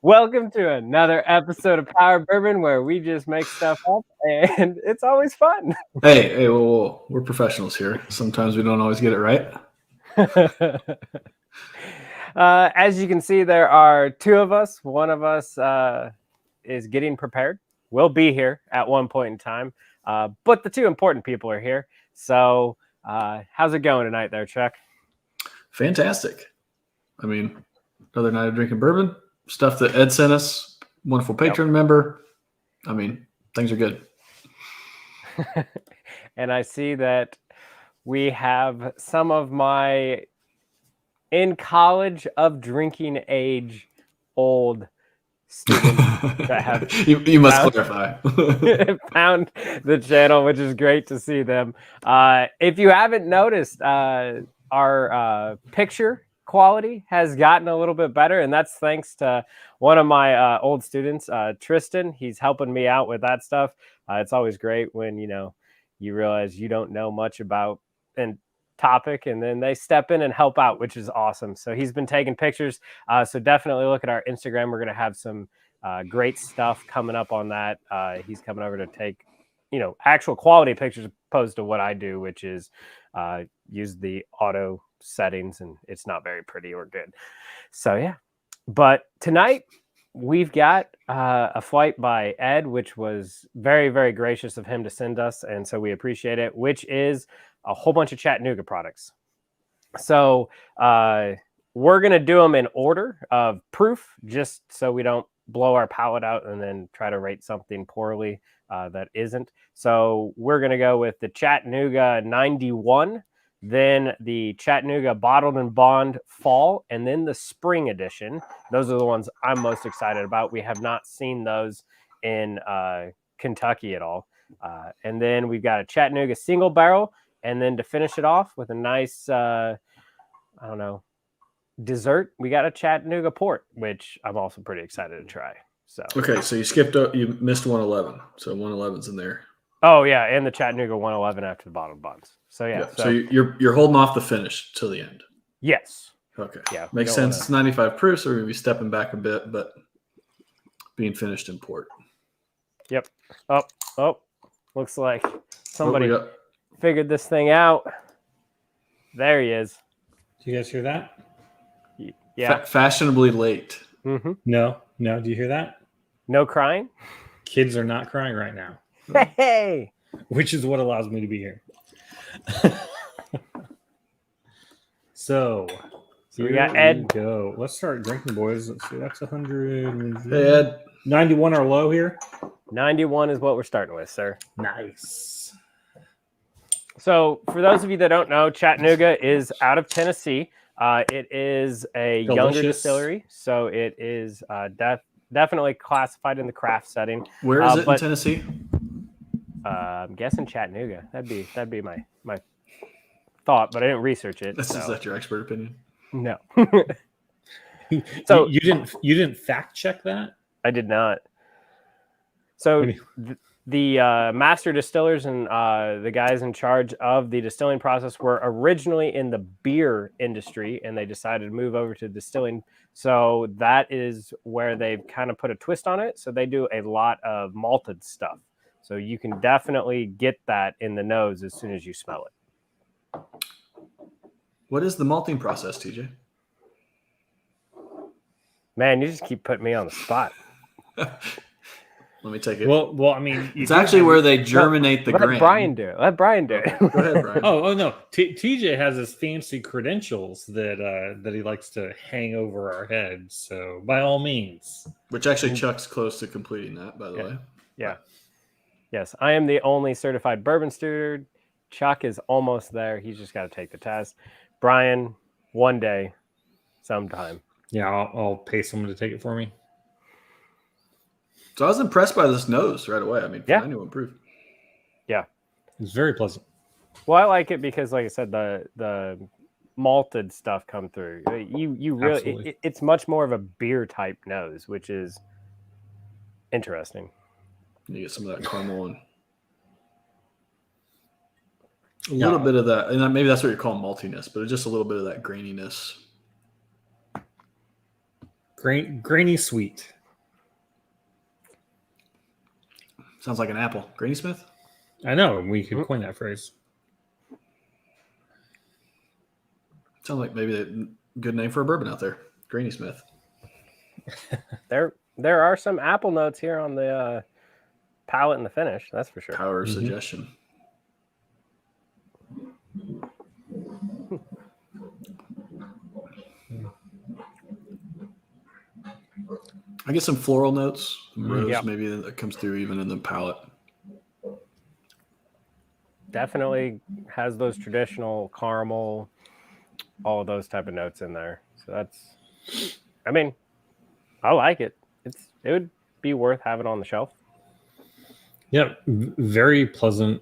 Welcome to another episode of Power Bourbon, where we just make stuff up, and it's always fun. Hey, whoa. We're professionals here. Sometimes we don't always get it right. As you can see, there are two of us. One of us is getting prepared. We'll be here at one point in time, but the two important people are here. So how's it going tonight there, Chuck? Fantastic. I mean, another night of drinking bourbon, stuff that Ed sent us, wonderful patron member. I mean, things are good. And I see that we have some of my in college of drinking age old students that have you must clarify. found the channel, which is great to see them. If you haven't noticed, our picture quality has gotten a little bit better, and that's thanks to one of my old students, Tristan. He's helping me out with that stuff. It's always great when you realize you don't know much about and topic, and then they step in and help out, which is awesome. So he's been taking pictures, so definitely look at our Instagram. We're going to have some great stuff coming up on that. He's coming over to take actual quality pictures opposed to what I do, which is use the auto settings, and it's not very pretty or good. So yeah, but tonight we've got a flight by Ed, which was very, very gracious of him to send us, and so we appreciate it, which is a whole bunch of Chattanooga products. So we're going to do them in order of proof, just so we don't blow our palate out and then try to rate something poorly that isn't. So we're going to go with the Chattanooga 91, then the Chattanooga Bottled and Bond Fall, and then the Spring Edition. Those are the ones I'm most excited about. We have not seen those in Kentucky at all. And then we've got a Chattanooga Single Barrel. And then to finish it off with a nice, dessert, we got a Chattanooga Port, which I'm also pretty excited to try. So okay, so you missed 111, so 111's in there. Oh yeah, and the Chattanooga 111 after the bottled bonds. So yeah, so you're holding off the finish till the end. Yes. Okay. Yeah, makes sense. It's 95 proof, so we're gonna be stepping back a bit, but being finished in port. Yep. Oh, looks like somebody figured this thing out. There he is. Do you guys hear that? Yeah. Fashionably late. Mm-hmm. No. Do you hear that? No crying? Kids are not crying right now. Hey! Which is what allows me to be here. So we got Ed. Go. Let's start drinking, boys. Let's see. That's 100. Hey, Ed. 91 or low here? 91 is what we're starting with, sir. Nice. So for those of you that don't know, Chattanooga is out of Tennessee. It is a younger distillery, so it is definitely classified in the craft setting. Where is it in Tennessee? I'm guessing Chattanooga. That'd be my thought, but I didn't research it. Is that your expert opinion? No. So you didn't fact check that? I did not. So the master distillers and the guys in charge of the distilling process were originally in the beer industry, and they decided to move over to distilling. So that is where they've kind of put a twist on it. So they do a lot of malted stuff. So you can definitely get that in the nose as soon as you smell it. What is the malting process, TJ? Man, you just keep putting me on the spot. Let me take it. Well, I mean, it's actually where they germinate the grain. Let Brian do it. Go ahead, Brian. Oh no, TJ has his fancy credentials that he likes to hang over our heads. So by all means, which actually Chuck's close to completing that, by the way. Yeah. Yes, I am the only certified bourbon steward. Chuck is almost there. He's just got to take the test. Brian, one day, sometime. Yeah, I'll pay someone to take it for me. So I was impressed by this nose right away. I mean, 91 proof. Yeah. It's very pleasant. Well, I like it because, like I said, the malted stuff come through. You really, it's much more of a beer type nose, which is interesting. You get some of that caramel in. A little bit of that, and maybe that's what you're calling maltiness, but just a little bit of that graininess. Grainy sweet. Sounds like an apple. Granny Smith? I know. We could coin that phrase. Sounds like maybe a good name for a bourbon out there. Granny Smith. There are some apple notes here on the palate and the finish. That's for sure. Power of suggestion. I get some floral notes, some rose maybe that comes through even in the palate. Definitely has those traditional caramel, all of those type of notes in there. So that's, I mean, I like it. It would be worth having on the shelf. Yeah, very pleasant,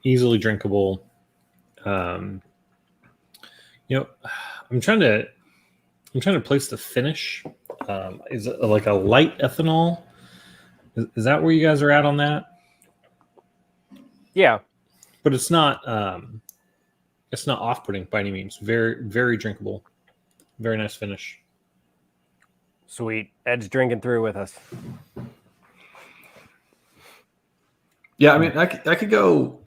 easily drinkable. I'm trying to place the finish. Is it like a light ethanol? Is that where you guys are at on that? Yeah, but it's not off-putting by any means. Very, very drinkable. Very nice finish. Sweet. Ed's drinking through with us. Yeah, I mean, I could go.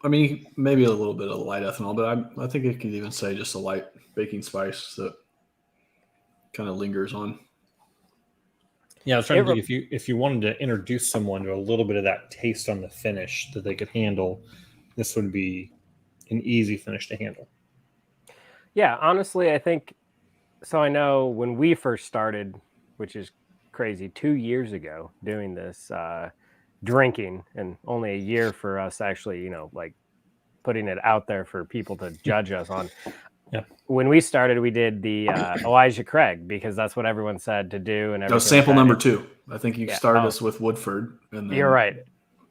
I mean, maybe a little bit of light ethanol, but I think it could even say just a light baking spice that kind of lingers on. Yeah, I was trying to think if you wanted to introduce someone to a little bit of that taste on the finish that they could handle, this would be an easy finish to handle. Yeah, honestly, I think so. I know when we first started, which is crazy, 2 years ago doing this drinking, and only a year for us actually, like putting it out there for people to judge us on. Yeah. When we started, we did the Elijah Craig because that's what everyone said to do. And that was sample number 2. I think you started us with Woodford. And then you're right.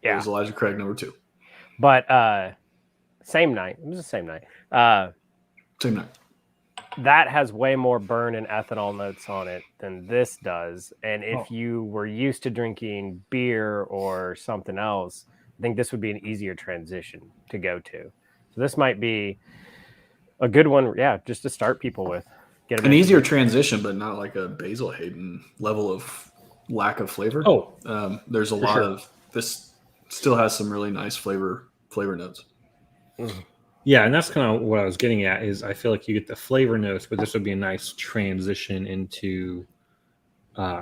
Yeah. It was Elijah Craig number 2. But same night. It was the same night. Same night. That has way more burn and ethanol notes on it than this does. And if you were used to drinking beer or something else, I think this would be an easier transition to go to. So this might be a good one, just to start people with. Get an easier transition, but not like a Basil Hayden level of lack of flavor. There's a lot of this. Still has some really nice flavor notes. Mm-hmm. Yeah, and that's kind of what I was getting at. Is I feel like you get the flavor notes, but this would be a nice transition into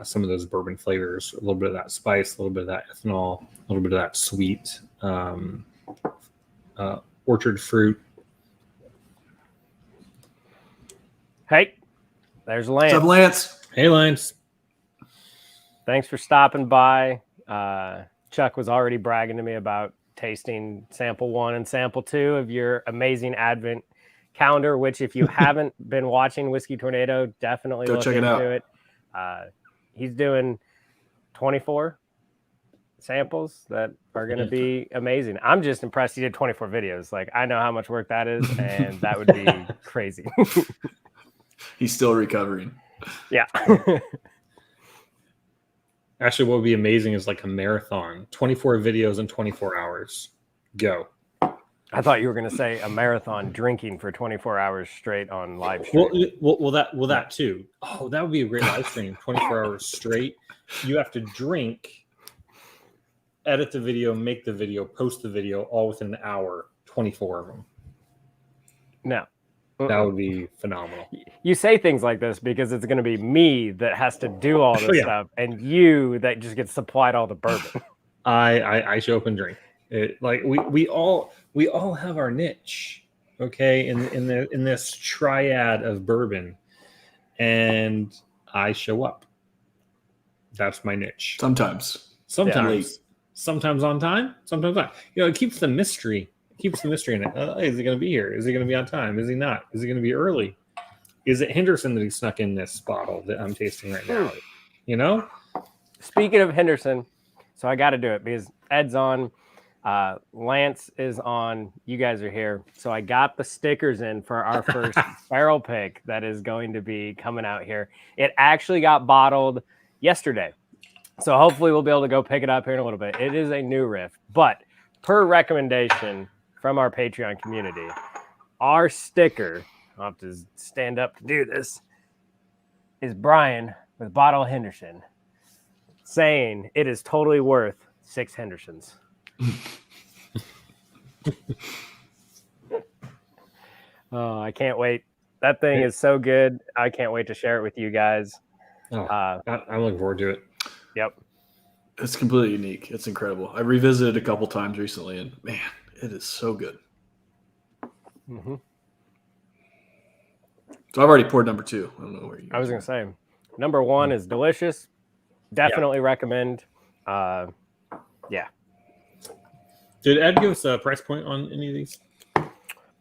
some of those bourbon flavors. A little bit of that spice, a little bit of that ethanol, a little bit of that sweet orchard fruit. Hey, there's Lance. What's up, Lance? Hey, Lance. Thanks for stopping by. Chuck was already bragging to me about tasting sample 1 and sample 2 of your amazing Advent calendar, which if you haven't been watching Whiskey Tornado, definitely go check it out. it. He's doing 24 samples that are going to be amazing. I'm just impressed he did 24 videos. Like, I know how much work that is, and that would be crazy. He's still recovering. Yeah. Actually, what would be amazing is like a marathon, 24 videos in 24 hours. Go. I thought you were going to say a marathon drinking for 24 hours straight on live stream. Well, that too. Oh, that would be a great live stream. 24 hours straight. You have to drink, edit the video, make the video, post the video, all within an hour. 24 of them. No. That would be phenomenal. You say things like this because it's going to be me that has to do all this stuff, and you that just gets supplied all the bourbon. I show up and drink. Like we all have our niche, okay, in this triad of bourbon, and I show up. That's my niche. Sometimes on time, sometimes not. It keeps the mystery. Keeps the mystery in it. Is he going to be here? Is he going to be on time? Is he not? Is he going to be early? Is it Henderson that he snuck in this bottle that I'm tasting right now? Speaking of Henderson, so I got to do it because Ed's on, Lance is on, you guys are here. So I got the stickers in for our first barrel pick that is going to be coming out here. It actually got bottled yesterday. So hopefully we'll be able to go pick it up here in a little bit. It is a new riff, but per recommendation from our Patreon community. Our sticker, I'll have to stand up to do this, is Brian with Bottle Henderson saying it is totally worth 6 Hendersons. Oh, I can't wait. That thing is so good. I can't wait to share it with you guys. I'm looking forward to it. Yep. It's completely unique. It's incredible. I revisited a couple times recently, and man, it is so good. Mm-hmm. So I've already poured number 2. I don't know where you. I was going to say, number 1 is delicious. Definitely recommend. Yeah. Did Ed give us a price point on any of these?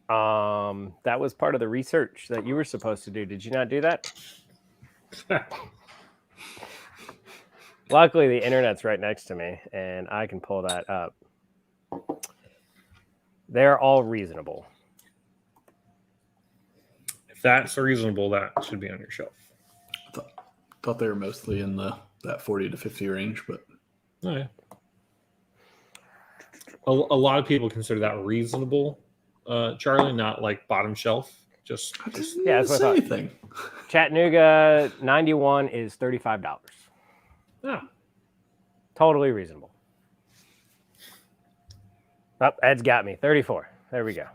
That was part of the research that you were supposed to do. Did you not do that? Luckily, the internet's right next to me, and I can pull that up. They're all reasonable. If that's reasonable, that should be on your shelf. I thought they were mostly in that 40 to 50 range, but Oh, yeah. A lot of people consider that reasonable, Charlie, not like bottom shelf. Just Yeah, that's what I thought. anything. Chattanooga 91 is $35. oh, Totally reasonable. Oh, Ed's got me. 34. There we go.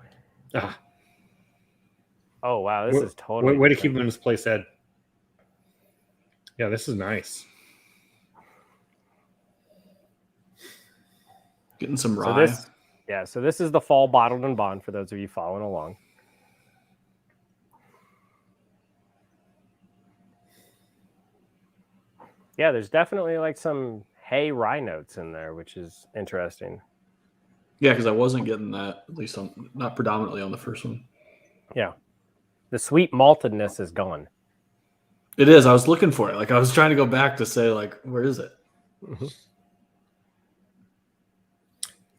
ah. Oh, wow. This is totally Way to keep him in his place, Ed. Yeah, this is nice. Getting some rye. So this is the fall bottled and bond for those of you following along. Yeah, there's definitely like some hay rye notes in there, which is interesting. Yeah, because I wasn't getting that, at least not predominantly on the first one. Yeah. The sweet maltedness is gone. It is. I was looking for it. Like I was trying to go back to say, like, where is it? Mm-hmm.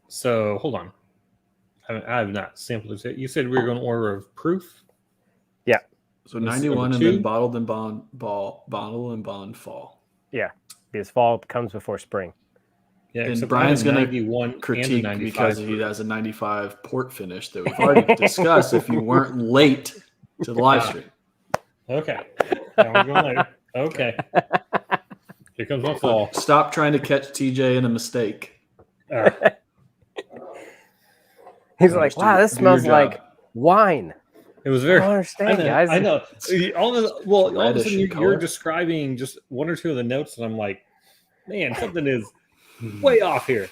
So hold on. I have not sampled it. You said we were going to order of proof? Yeah. So 91 and then bottled and bond fall. Yeah. Because fall comes before spring. Yeah, and Brian's going to critique because he has a 95 port finish that we've already discussed if you weren't late to the live stream. Okay. Now we're going later. Okay. Here comes my fall. Stop trying to catch TJ in a mistake. He's like, wow, this smells like wine. It was very. I don't understand, guys. I know. All of a sudden, you're describing just one or two of the notes, and I'm like, man, something is way off here.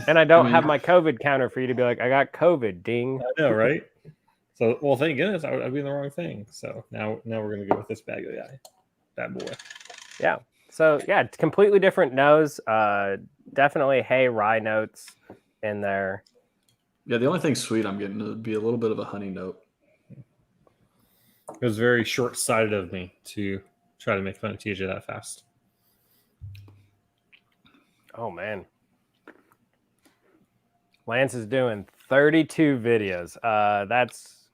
And I don't have my COVID counter for you to be like, I got COVID, ding. I know, right? So, well, thank goodness I'd be in the wrong thing. So now we're gonna go with this bad boy. Yeah. So yeah, it's completely different nose. Definitely hay rye notes in there. Yeah, the only thing sweet I'm getting would be a little bit of a honey note. It was very short-sighted of me to try to make fun of TJ that fast. Oh, man. Lance is doing 32 videos. That's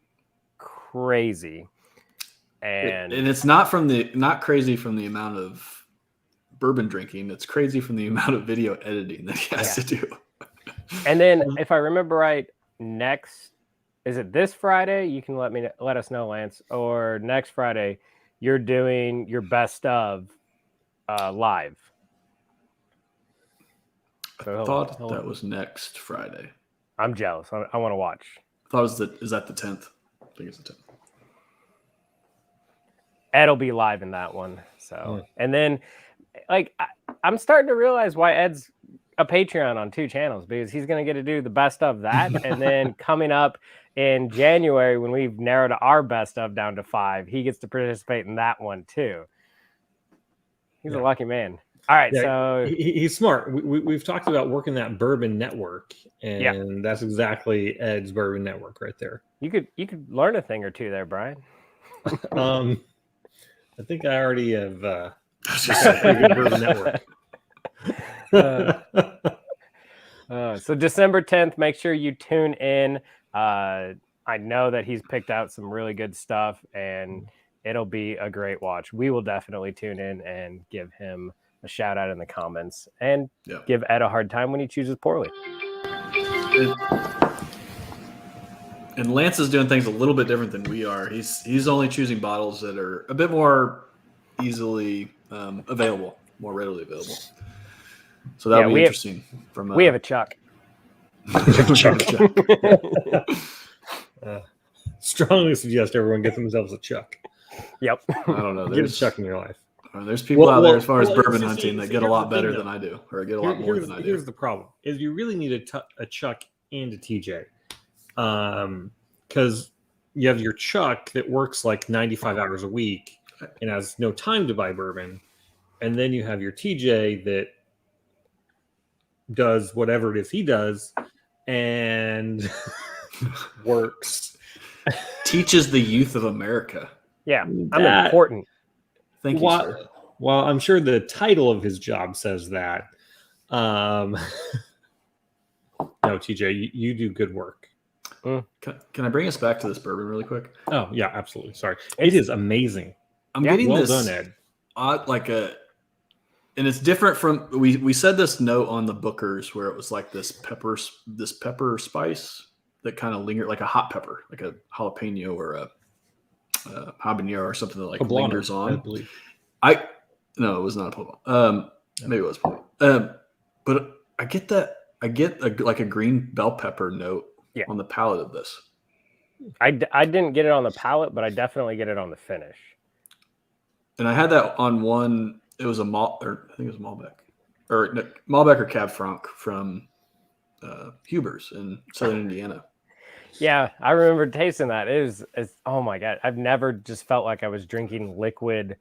crazy. And it's not crazy from the amount of bourbon drinking. It's crazy from the amount of video editing that he has to do. And then, if I remember right, is it this Friday? You can let us know, Lance. Or next Friday, you're doing your best of live. So I thought that was next Friday. I'm jealous. I want to watch. I thought is that the 10th? I think it's the 10th. Ed'll be live in that one. So, and then, like, I'm starting to realize why Ed's a Patreon on 2 channels, because he's going to get to do the best of that. And then coming up in January, when we've narrowed our best of down to 5, he gets to participate in that one too. He's a lucky man. All right. So he's smart. We've talked about working that bourbon network, and that's exactly Ed's bourbon network right there. You could learn a thing or two there, Brian. I think I already have a pretty good bourbon network. So December 10th, make sure you tune in. I know that he's picked out some really good stuff, and it'll be a great watch. We will definitely tune in and give him a shout out in the comments, and give Ed a hard time when he chooses poorly. And Lance is doing things a little bit different than we are. He's only choosing bottles that are a bit more easily available, more readily available. So that'll be interesting. We have a Chuck. Strongly suggest everyone get themselves a Chuck. Yep. I don't know. Get a Chuck in your life. There's people out there as far as bourbon hunting that get a lot better than I do, or get a lot more than I do. Here's the problem: is you really need a Chuck and a TJ, because you have your Chuck that works like 95 hours a week and has no time to buy bourbon, and then you have your TJ that does whatever it is he does and works. Teaches the youth of America. Yeah, I'm important. Thank you, sir. Well, I'm sure the title of his job says that. No, TJ, you do good work. Can I bring us back to this bourbon really quick? Oh, yeah, absolutely. Sorry. It is amazing. I'm getting well this done, Ed. Odd, and it's different from we said this note on the Bookers where it was like this pepper spice that kind of lingered, like a hot pepper, like a jalapeno or a habanero or something that like Poblano, lingers on. I believe. No, it was not a poblano. Maybe it was poblano. But I get that. I get like a green bell pepper note on the palate of this. I didn't get it on the palate, but I definitely get it on the finish. And I had that on one. It was I think it was Malbec, or Cab Franc from Huber's in Southern Indiana. Yeah, I remember tasting that. It's oh my God, I've never just felt like I was drinking liquid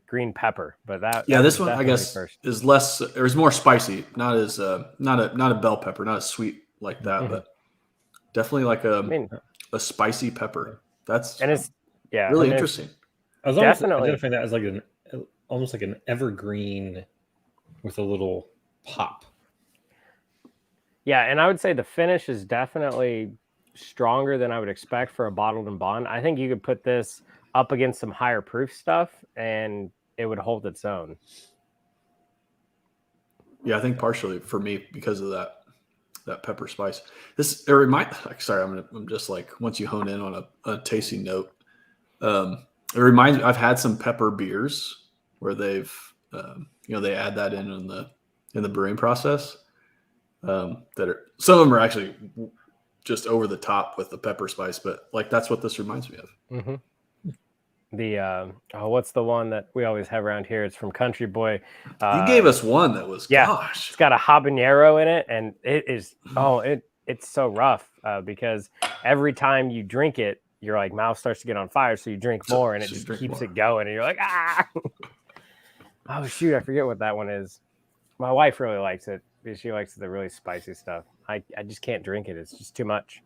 green pepper, but this one I guess is less, or is more spicy. Not as not a bell pepper, not as sweet like that, but definitely like a spicy pepper. It's really interesting. I was definitely identifying that as like almost like an evergreen with a little pop. Yeah, and I would say the finish is definitely stronger than I would expect for a bottled and bond. I think you could put this up against some higher proof stuff and it would hold its own. Yeah, I think partially for me because of that pepper spice. I'm just like, once you hone in on a tasting note, it reminds me, I've had some pepper beers where they've they add that in the brewing process. Some of them are actually just over the top with the pepper spice, but like that's what this reminds me of. Mm-hmm. The what's the one that we always have around here? It's from Country Boy. You gave us one that was gosh. It's got a habanero in it, and it is it's so rough because every time you drink it, your like mouth starts to get on fire, so you drink more, and it just keeps it going, and you're like oh shoot, I forget what that one is. My wife really likes it. She likes the really spicy stuff. I just can't drink it. It's just too much.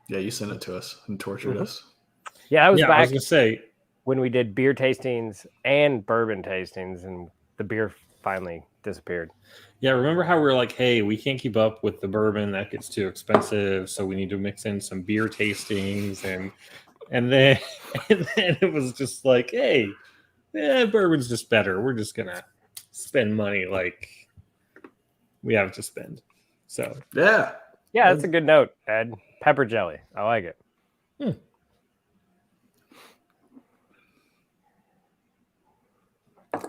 Yeah, you sent it to us and tortured us. Yeah, I was back I was gonna say when we did beer tastings and bourbon tastings, and the beer finally disappeared. Yeah, remember how we were like, hey, we can't keep up with the bourbon, that gets too expensive, so we need to mix in some beer tastings, and then it was just like, hey, bourbon's just better. We're just gonna spend money like we have to spend. So yeah, that's a good note, Ed. Pepper jelly, I like it.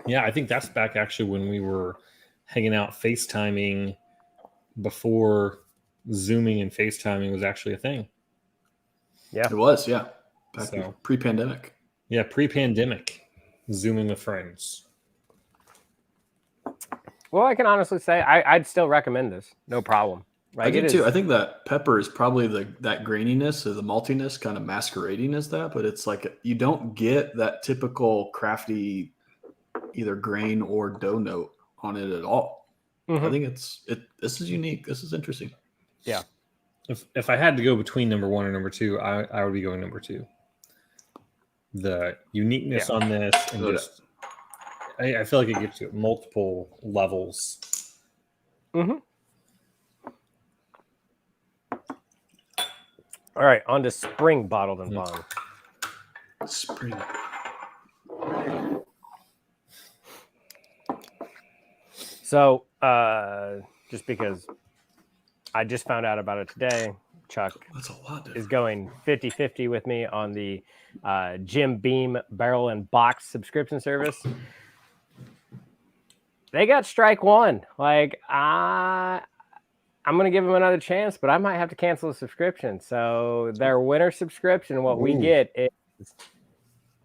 Yeah, I think that's back actually when we were hanging out FaceTiming before Zooming and FaceTiming was actually a thing. Yeah, it was. Yeah, pre-pandemic. Yeah, pre-pandemic, Zooming with friends. Well, I can honestly say I'd still recommend this. No problem. Like, I do too. I think that pepper is probably that graininess or the maltiness kind of masquerading as that, but it's like you don't get that typical crafty either grain or dough note on it at all. Mm-hmm. I think this is unique. This is interesting. Yeah. If I had to go between number one and number two, I would be going number two. The uniqueness on this and just I feel like it gets you multiple levels. Mm-hmm. All right, on to spring bottled and bond. Spring. So, just because I just found out about it today, Chuck That's a lot is different. going 50-50 with me on the Jim Beam Barrel and Box subscription service. They got strike one. Like, I'm going to give them another chance, but I might have to cancel the subscription. So their winter subscription, what we get is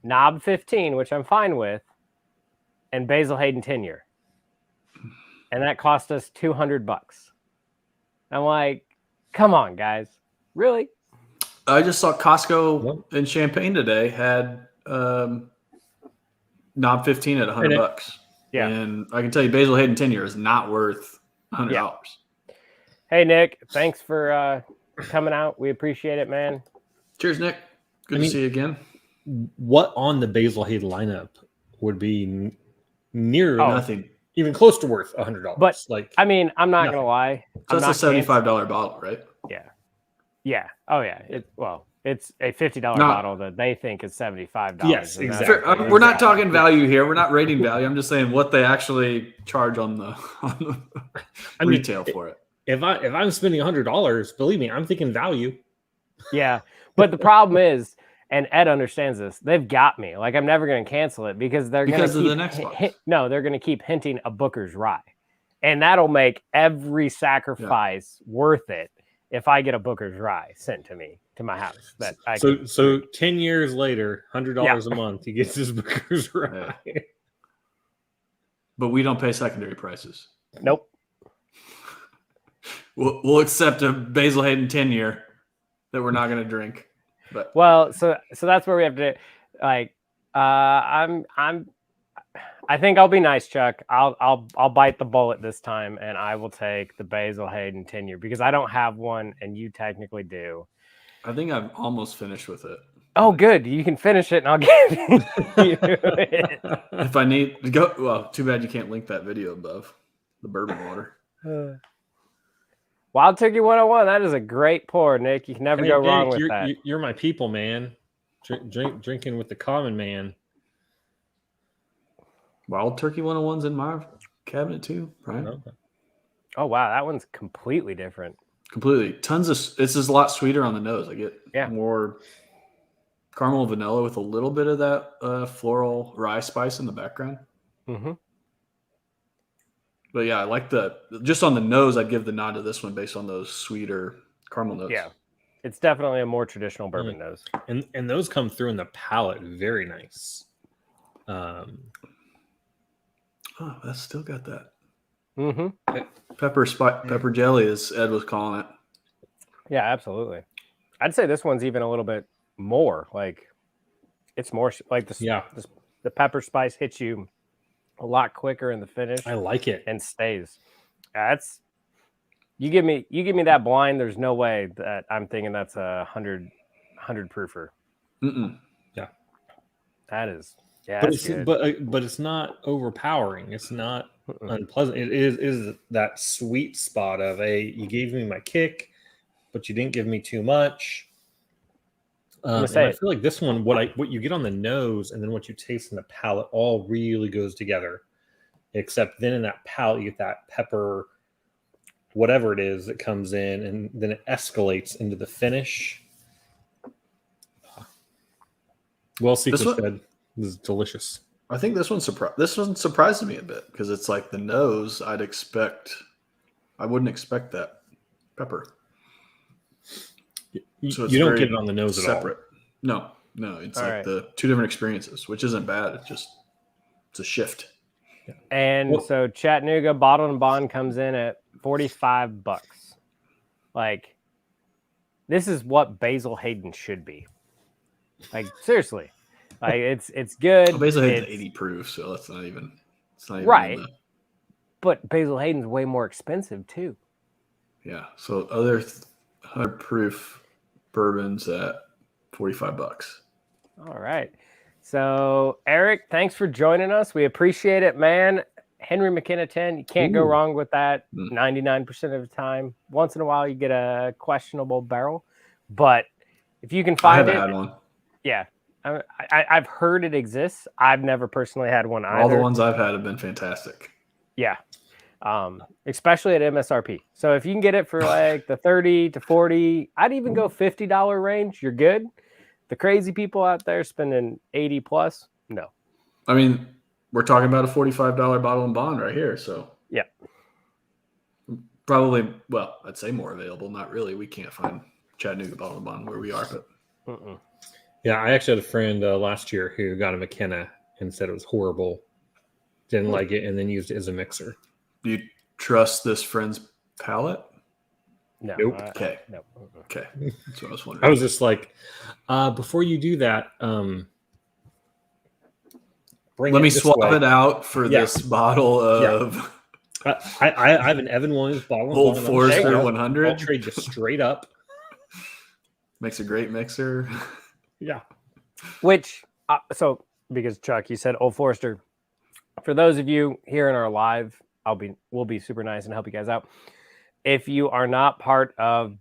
Knob 15, which I'm fine with, and Basil Hayden 10-year. And that cost us $200. I'm like, come on, guys. Really? I just saw Costco in Champaign today had Knob 15 at $100. Yeah. And I can tell you Basil Hayden 10-year is not worth $100. Yeah. Hey, Nick, thanks for coming out. We appreciate it, man. Cheers, Nick. Good to see you again. What on the Basil Hayden lineup would be near nothing, even close to worth $100? But like, I mean, I'm not gonna lie. So that's a $75 bottle, right? Yeah. Yeah. Oh yeah. It's a $50 bottle that they think is $75. Yes, exactly. We're not talking value here. We're not rating value. I'm just saying what they actually charge on the retail for it. If I'm spending $100, believe me, I'm thinking value. Yeah, but the problem is, and Ed understands this, they've got me. Like, I'm never going to cancel it because they're going to keep the next one. They're going to keep hinting a Booker's Rye, and that'll make every sacrifice worth it if I get a Booker's Rye sent to me to my house. That I so 10 years later, $100 a month, he gets his Booker's Rye. Yeah. But we don't pay secondary prices. Nope. We'll accept a Basil Hayden 10-year that we're not going to drink. But so that's where we have to like. I think I'll be nice, Chuck. I'll bite the bullet this time, and I will take the Basil Hayden 10-year because I don't have one, and you technically do. I think I'm almost finished with it. Oh, good. You can finish it, and I'll give you it. If I need to go, well, too bad you can't link that video above the bourbon water. Wild Turkey 101. That is a great pour, Nick. You can never go wrong with that. You're my people, man. Drinking with the common man. Wild Turkey 101's in my cabinet too, right? Okay. Oh, wow. That one's completely different. Completely. This is a lot sweeter on the nose. I get more caramel vanilla with a little bit of that floral rye spice in the background. Mm-hmm. But yeah, I like just on the nose, I'd give the nod to this one based on those sweeter caramel notes. Yeah. It's definitely a more traditional bourbon nose. And those come through in the palate very nice. Oh, that's still got that. Mm-hmm. Pepper jelly, as Ed was calling it. Yeah, absolutely. I'd say this one's even a little bit more like it's more like the pepper spice hits you a lot quicker in the finish. I like it and stays. That's you give me that blind. There's no way that I'm thinking that's a 100 proofer. Mm-mm. Yeah, that is. Yeah, but it's not overpowering. It's not unpleasant. It is that sweet spot of you gave me my kick, but you didn't give me too much. I feel like this one, what you get on the nose and then what you taste in the palate all really goes together. Except then in that palate, you get that pepper, whatever it is that comes in, and then it escalates into the finish. Well, Secret said this is delicious. I think this one surprised me a bit because it's like the nose. I wouldn't expect that pepper. So you don't get it on the nose separate. at all. No. It's all like the two different experiences, which isn't bad. It's a shift. Yeah. And so Chattanooga Bottled and Bond comes in at $45. Like, this is what Basil Hayden should be. Like, seriously. Like, it's good. Well, Basil Hayden's 80 proof, so that's not even. It's not even right. But Basil Hayden's way more expensive too. Yeah. So other 100 proof bourbons at $45. All right. So Eric, thanks for joining us. We appreciate it, man. Henry McKenna 10. You can't go wrong with that 99% of the time. Once in a while you get a questionable barrel, but if you can find I haven't had one. Yeah. I've heard it exists. I've never personally had one either. All the ones I've had have been fantastic. Yeah. especially at MSRP. So if you can get it for like the 30 to 40, I'd even go $50 range. You're good. The crazy people out there spending 80 plus, no. I mean, we're talking about a $45 bottle and bond right here. So yeah, probably, well, I'd say more available. Not really. We can't find Chattanooga bottle and bond where we are, but yeah, I actually had a friend last year who got a McKenna and said it was horrible, didn't like it, and then used it as a mixer. Do you trust this friend's palate? no. Nope. Okay. No. Okay. That's what I was wondering. I was just like, before you do that, let me swap it out for this bottle of I have an Evan Williams bottle. Old Forester 100. I'll trade you straight up. Makes a great mixer. Yeah. Which, so because Chuck, you said Old Forester. For those of you here in our live, we'll be super nice and help you guys out. If you are not part of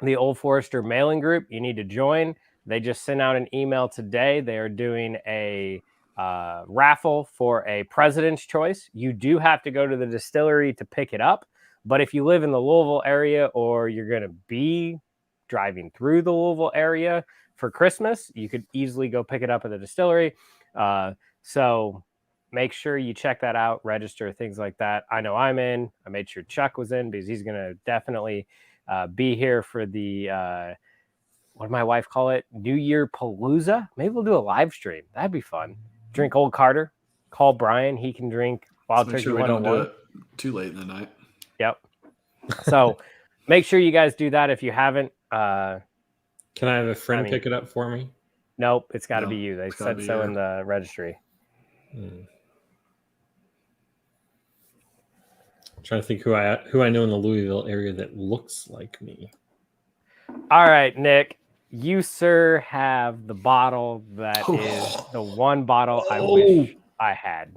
the Old Forester mailing group, you need to join. They just sent out an email today. They are doing a raffle for a President's Choice. You do have to go to the distillery to pick it up. But if you live in the Louisville area or you're going to be driving through the Louisville area for Christmas, you could easily go pick it up at the distillery. So make sure you check that out, register, things like that. I know I'm in. I made sure Chuck was in because he's going to definitely be here for the, what did my wife call it? New Year Palooza. Maybe we'll do a live stream. That'd be fun. Drink Old Carter. Call Brian. He can drink Wild Turkey 101. We don't do it too late in the night. Yep. So make sure you guys do that if you haven't. Can I have a friend pick it up for me? Nope. It's got to be you. They said so in the registry. I'm trying to think who I know in the Louisville area that looks like me. All right, Nick. You, sir, have the bottle that is the one bottle I wish I had.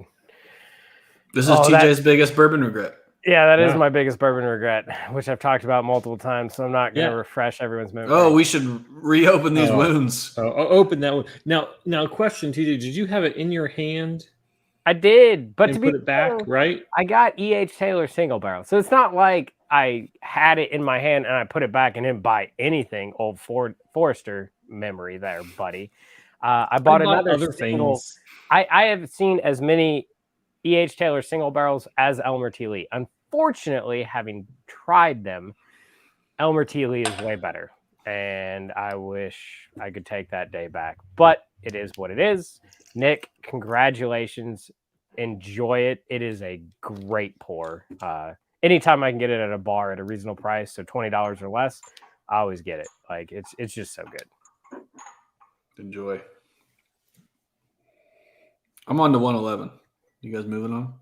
This is TJ's biggest bourbon regret. Yeah, that is my biggest bourbon regret, which I've talked about multiple times, so I'm not going to refresh everyone's memory. Oh, we should reopen these wounds. Open that one. Now, question, TJ, did you have it in your hand? I did, but to put it back, right? I got E.H. Taylor single barrel, so it's not like I had it in my hand and I put it back and didn't buy anything. Old Forester memory there, buddy. I bought another single. Things. I have seen as many E.H. Taylor single barrels as Elmer T. Lee. Unfortunately, having tried them, Elmer T. Lee is way better, and I wish I could take that day back. But it is what it is. Nick, congratulations. Enjoy it. It is a great pour. Anytime I can get it at a bar at a reasonable price, so $20 or less, I always get it. Like it's just so good. Enjoy. I'm on to 111. You guys moving on?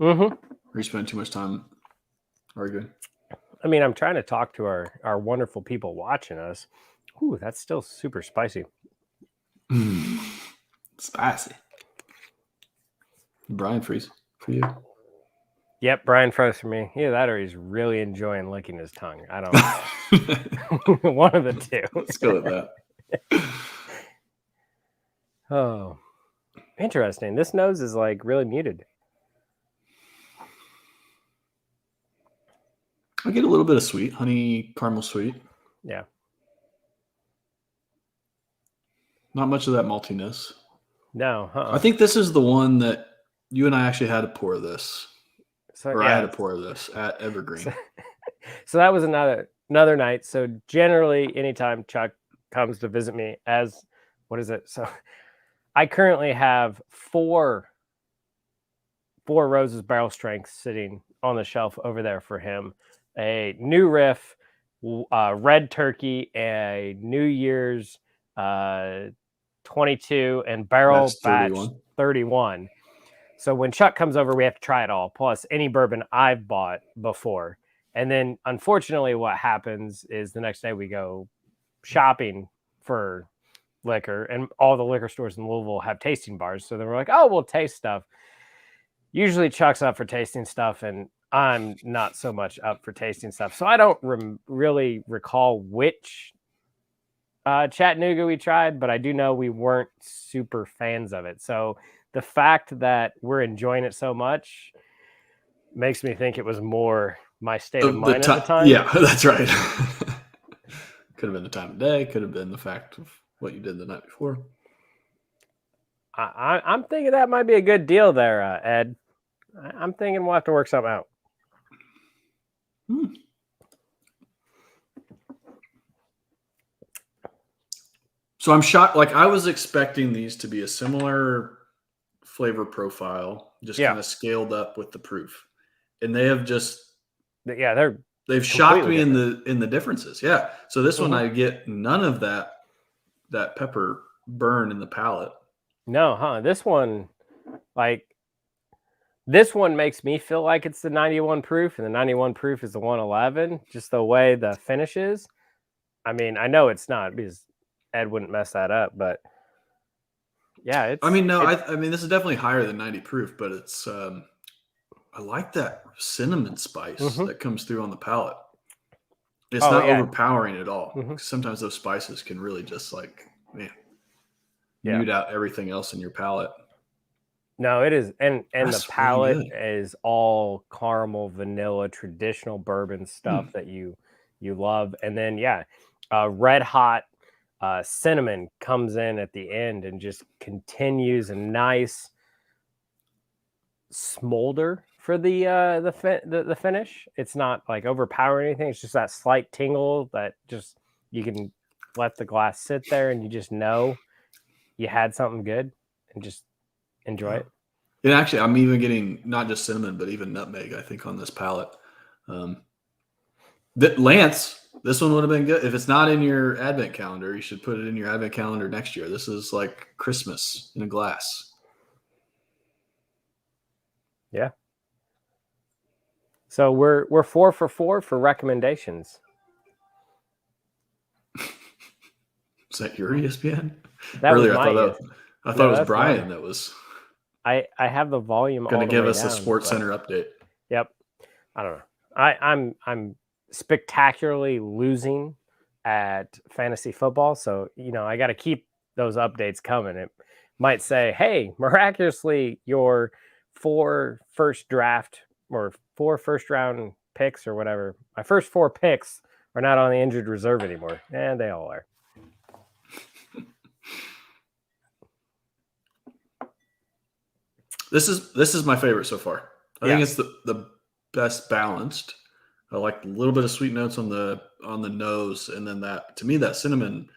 Mm-hmm. Or you spending too much time arguing? I mean, I'm trying to talk to our wonderful people watching us. Ooh, that's still super spicy. Spicy. Brian Freeze for you. Yep, Brian froze for me. Either that or he's really enjoying licking his tongue. I don't know. One of the two. Let's go with that. Oh, interesting. This nose is like really muted. I get a little bit of sweet, honey caramel sweet. Yeah. Not much of that maltiness. No. I think this is the one that you and I actually had to pour this. I had to pour this at Evergreen. So that was another night. So generally, anytime Chuck comes to visit me, what is it? So I currently have four Roses barrel strengths sitting on the shelf over there for him. A New Riff, Red Turkey, a New Year's 22, and Barrel Batch 31. So when Chuck comes over, we have to try it all, plus any bourbon I've bought before. And then, unfortunately, what happens is the next day we go shopping for liquor, and all the liquor stores in Louisville have tasting bars. So then we're like, oh, we'll taste stuff. Usually Chuck's up for tasting stuff, and I'm not so much up for tasting stuff. So I don't really recall which Chattanooga we tried, but I do know we weren't super fans of it. So the fact that we're enjoying it so much makes me think it was more my state of mind ti- at the time. Yeah, that's right. Could have been the time of day. Could have been the fact of what you did the night before. I'm thinking that might be a good deal there, Ed. I'm thinking we'll have to work something out. So I'm shocked. Like I was expecting these to be a similar flavor profile, just kind of scaled up with the proof, and they have just they've shocked me different. in the differences. Yeah. So this one I get none of that pepper burn in the palate. No, huh? This one makes me feel like it's the 91 proof, and the 91 proof is the 111. Just the way the finish is. I mean, I know it's not because Ed wouldn't mess that up, but yeah, I mean, this is definitely higher than 90 proof, but it's I like that cinnamon spice that comes through on the palate. It's not overpowering at all. Sometimes those spices can really just mute out everything else in your palate. No, it is, and the palate is all caramel, vanilla, traditional bourbon stuff that you love, and then red hot cinnamon comes in at the end and just continues a nice smolder for the finish. It's not like overpowering anything. It's just that slight tingle that just you can let the glass sit there and you just know you had something good and just enjoy it. And actually, I'm even getting not just cinnamon, but even nutmeg, I think, on this palate. Lance, this one would have been good. If it's not in your advent calendar, you should put it in your advent calendar next year. This is like Christmas in a glass. Yeah. So we're 4 for 4 for recommendations. Is that your ESPN? That Earlier, was I thought it was Brian mine. that was. I have the volume going to give us down, a Sports Center update. Yep. I don't know. I'm spectacularly losing at fantasy football, so I got to keep those updates coming. It might say, "Hey, miraculously, your 4 first round picks or whatever. My first 4 picks are not on the injured reserve anymore." And they all are. This is my favorite so far. I think it's the best balanced. I like a little bit of sweet notes on the nose, and then that to me that cinnamon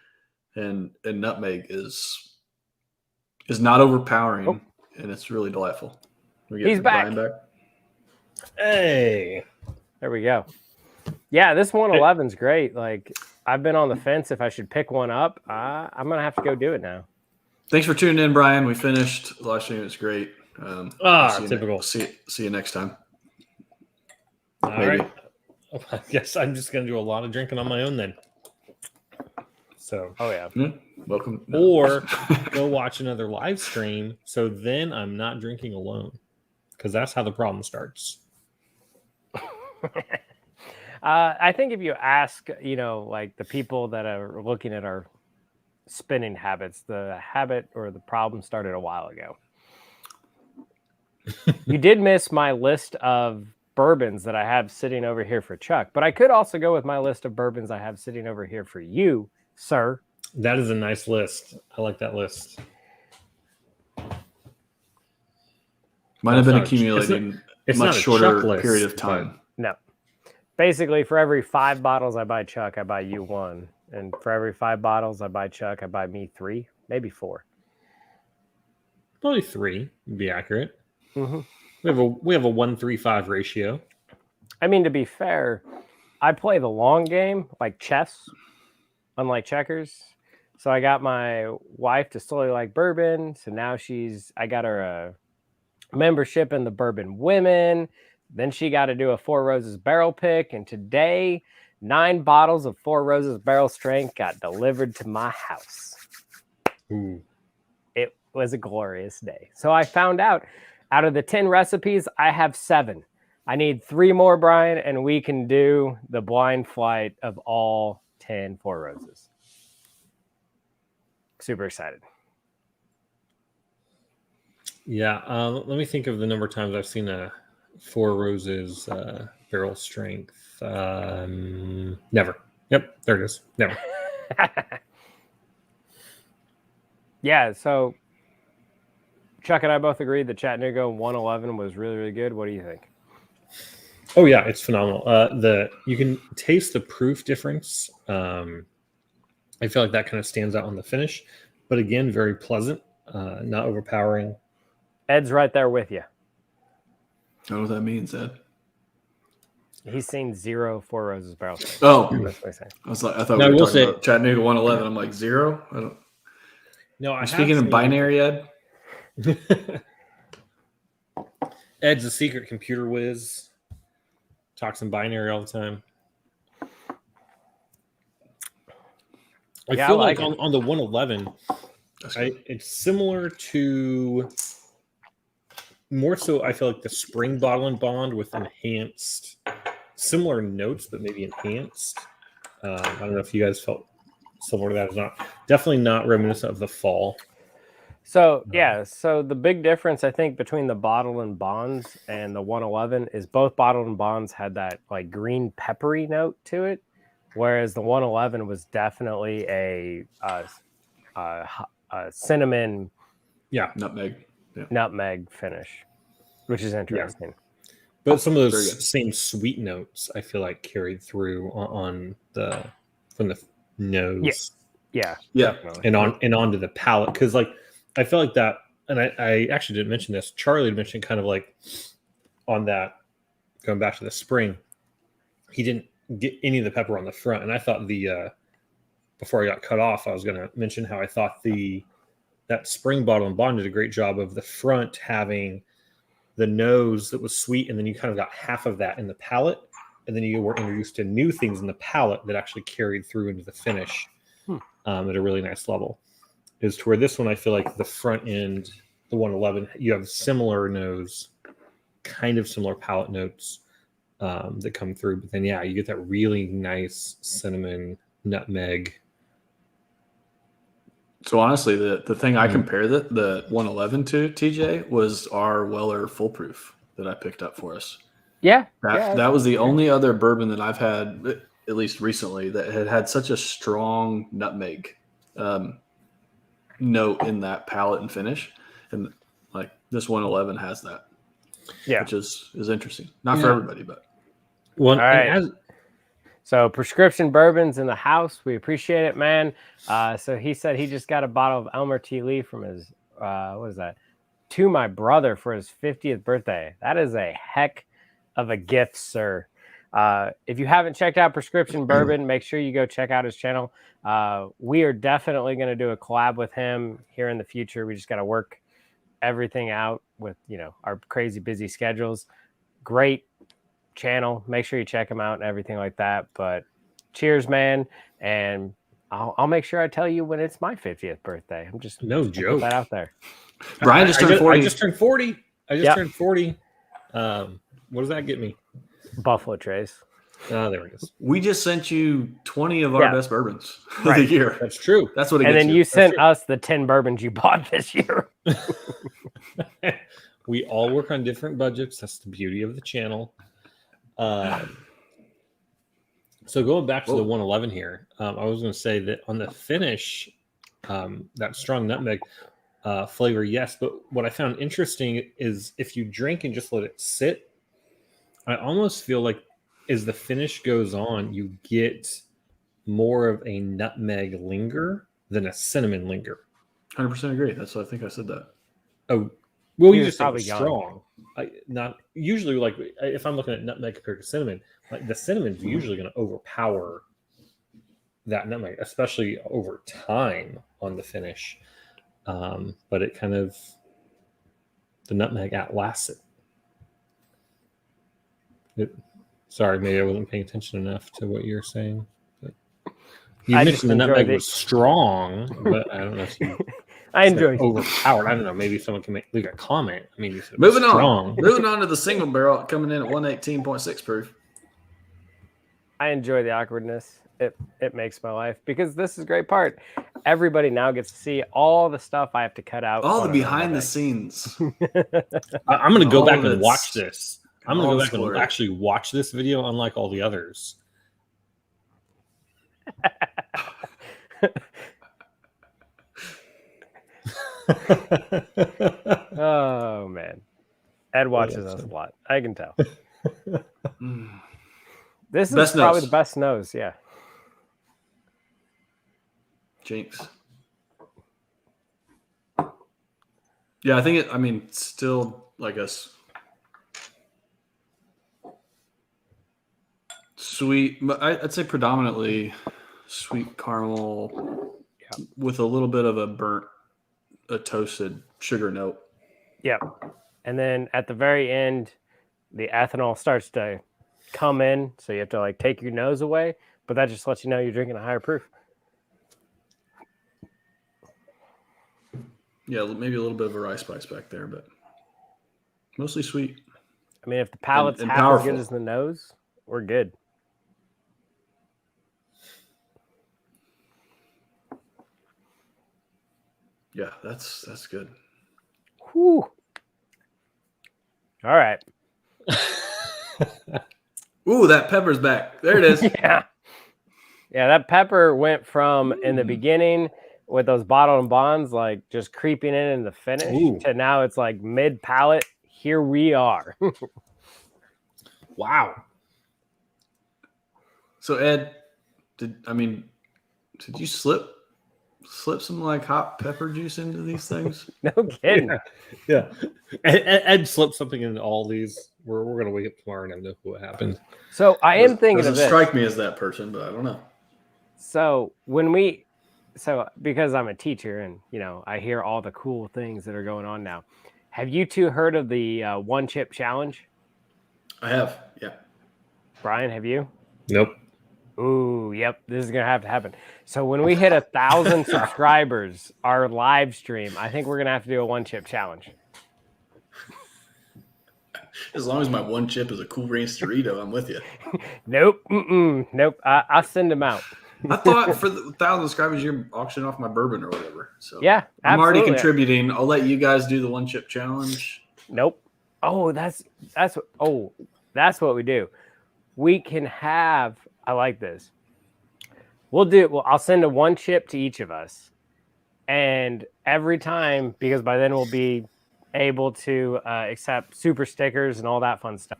and nutmeg is not overpowering, and it's really delightful. He's back. Brian back. Hey, there we go. Yeah, this 111's great. Like I've been on the fence if I should pick one up. I'm gonna have to go do it now. Thanks for tuning in, Brian. We finished the live stream. It was great. Typical. See you next time. All right. I guess I'm just going to do a lot of drinking on my own then. So. Oh yeah. Welcome. No. Or go watch another live stream. So then I'm not drinking alone, because that's how the problem starts. I think if you ask, like the people that are looking at our spinning habits, the habit or the problem started a while ago. You did miss my list of bourbons that I have sitting over here for Chuck, but I could also go with my list of bourbons I have sitting over here for you, sir. That is a nice list. I like that list. Might have been accumulating a much shorter period of time. No. Basically, for every 5 bottles I buy Chuck, I buy you 1. And for every 5 bottles I buy Chuck, I buy me 3, maybe 4. Probably 3 would be accurate. Mm-hmm. We have a 1-3-5 ratio. I mean, to be fair, I play the long game like chess, unlike checkers. So I got my wife to slowly like bourbon. So now I got her a membership in the Bourbon Women. Then she got to do a 4 Roses barrel pick. And today, 9 bottles of 4 Roses barrel strength got delivered to my house. Ooh. It was a glorious day. So I found out of the 10 recipes, I have 7. I need 3 more, Brian, and we can do the blind flight of all 10 4 Roses. Super excited. Yeah. Let me think of the number of times I've seen a Four Roses barrel strength. Never. Yep, there it is. Never. Yeah, so Chuck and I both agreed that Chattanooga 111 was really, really good. What do you think? Oh yeah, it's phenomenal. You can taste the proof difference. I feel like that kind of stands out on the finish, but again, very pleasant, not overpowering. Ed's right there with you. I don't know what that means, Ed. He's seen 0 Four Roses barrel strength. Oh, That's what he's saying. I thought Now, we I were will talking say- about Chattanooga 111. I'm like 0. I don't. No, I'm speaking in binary, Ed. Ed's a secret computer whiz. Talks in binary all the time. I Yeah, feel I like like on the 111, it's similar to more so. I feel like the spring bottle and bond with enhanced, similar notes, but maybe enhanced. I don't know if you guys felt similar to that or not. Definitely not reminiscent of the fall. So yeah, so the big difference I think between the bottle and bonds and the 111 is both bottle and bonds had that like green peppery note to it, whereas the 111 was definitely a cinnamon, Nutmeg. nutmeg finish, which is interesting. But some of Very those good. same sweet notes I feel like carried through from the nose. Yeah, Yeah. definitely. and onto the palate, because like I felt like that, and I actually didn't mention this. Charlie had mentioned kind of like on that, going back to the spring, he didn't get any of the pepper on the front, and I thought before I got cut off, I was going to mention how I thought that spring bottle and bond did a great job of the front having the nose that was sweet, and then you kind of got half of that in the palate, and then you were introduced to new things in the palate that actually carried through into the finish at a really nice level. Is to where this one I feel like the front end, the 111, you have similar nose, kind of similar palate notes that come through, but then you get that really nice cinnamon, nutmeg. So honestly, the thing I compare the 111 to, TJ, was our Weller Full Proof that I picked up for us. Yeah, That was the only other bourbon that I've had, at least recently, that had such a strong nutmeg note in that palate and finish, and like this 111 has that, which is interesting. Not for everybody, but Well, all right. So prescription bourbons in the house, we appreciate it, man. So he said he just got a bottle of Elmer T. Lee from his what is that, to my brother for his 50th birthday. That is a heck of a gift, sir. If you haven't checked out Prescription Bourbon, make sure you go check out his channel. We are definitely going to do a collab with him here in the future. We just got to work everything out with, our crazy busy schedules. Great channel. Make sure you check him out and everything like that. But cheers, man. And I'll make sure I tell you when it's my 50th birthday. I'm just no joke. Put that out there. Brian just turned 40. I just turned 40. Turned 40. What does that get me? Buffalo Trace. Oh, there it is. We just sent you 20 of our best bourbons of the Right. year. That's true. That's what it And gets then you. you sent us the 10 bourbons you bought this year. We all work on different budgets. That's the beauty of the channel. So going back to the 111 here, I was going to say that on the finish, that strong nutmeg flavor, yes. But what I found interesting is if you drink and just let it sit, I almost feel like as the finish goes on, you get more of a nutmeg linger than a cinnamon linger. 100% agree. That's what I think I said that. Oh, well, you He was just said it probably was young. strong. Not usually, like if I'm looking at nutmeg compared to cinnamon, like the cinnamon's usually going to overpower that nutmeg, especially over time on the finish. But it kind of, the nutmeg outlasts it. Sorry, maybe I wasn't paying attention enough to what you're saying. But you I mentioned just the nutmeg enjoyed it. was strong, but I don't know if you I said enjoy it. overpowered. I don't know. Maybe someone can leave a comment. I mean, you said it was Moving on. strong. Moving on to the single barrel coming in at 118.6 proof. I enjoy the awkwardness. It makes my life, because this is a great part. Everybody now gets to see all the stuff I have to cut out. All on the a behind normal the day. scenes. I'm going to go All back of and it's- watch this. I'm gonna All go this back and glory. actually watch this video, unlike all the others. Oh man, Ed watches that's us a fun. lot. I can tell. Mm. This is Best probably nose. the best nose. Yeah. Jinx. Yeah, I think still like sweet, but I'd say predominantly sweet caramel with a little bit of a toasted sugar note. Yep. And then at the very end, the ethanol starts to come in, so you have to like take your nose away, but that just lets you know you're drinking a higher proof. Yeah, maybe a little bit of a rye spice back there, but mostly sweet. I mean, if the palate's and half as powerful. good as the nose, we're good. Yeah, that's good. Whew. All right. Ooh, that pepper's back. There it is. Yeah. Yeah, that pepper went from in the beginning with those bottled and bonds, like just creeping in the finish, Ooh. to now it's like mid palate. Here we are. Wow. So Ed, did you slip some like hot pepper juice into these things? No kidding. Yeah. Ed slipped something into all these. We're gonna wake up tomorrow and have no clue what happened. So I am thinking of Doesn't this. strike me as that person, but I don't know. So because I'm a teacher and I hear all the cool things that are going on now. Have you two heard of the one chip challenge? I have, yeah. Brian, have you? Nope. Ooh, yep. This is gonna have to happen. So when we hit 1,000 subscribers, our live stream, I think we're gonna have to do a one chip challenge. As long as my one chip is a Cool Ranch Dorito, I'm with you. Nope. Nope. I'll send them out. I thought for the 1,000 subscribers, you're auctioning off my bourbon or whatever. So Yeah, I'm already absolutely. contributing. I'll let you guys do the one chip challenge. Nope. Oh, that's what we do. We can have. I like this. I'll send a one chip to each of us, and every time, because by then we'll be able to accept super stickers and all that fun stuff.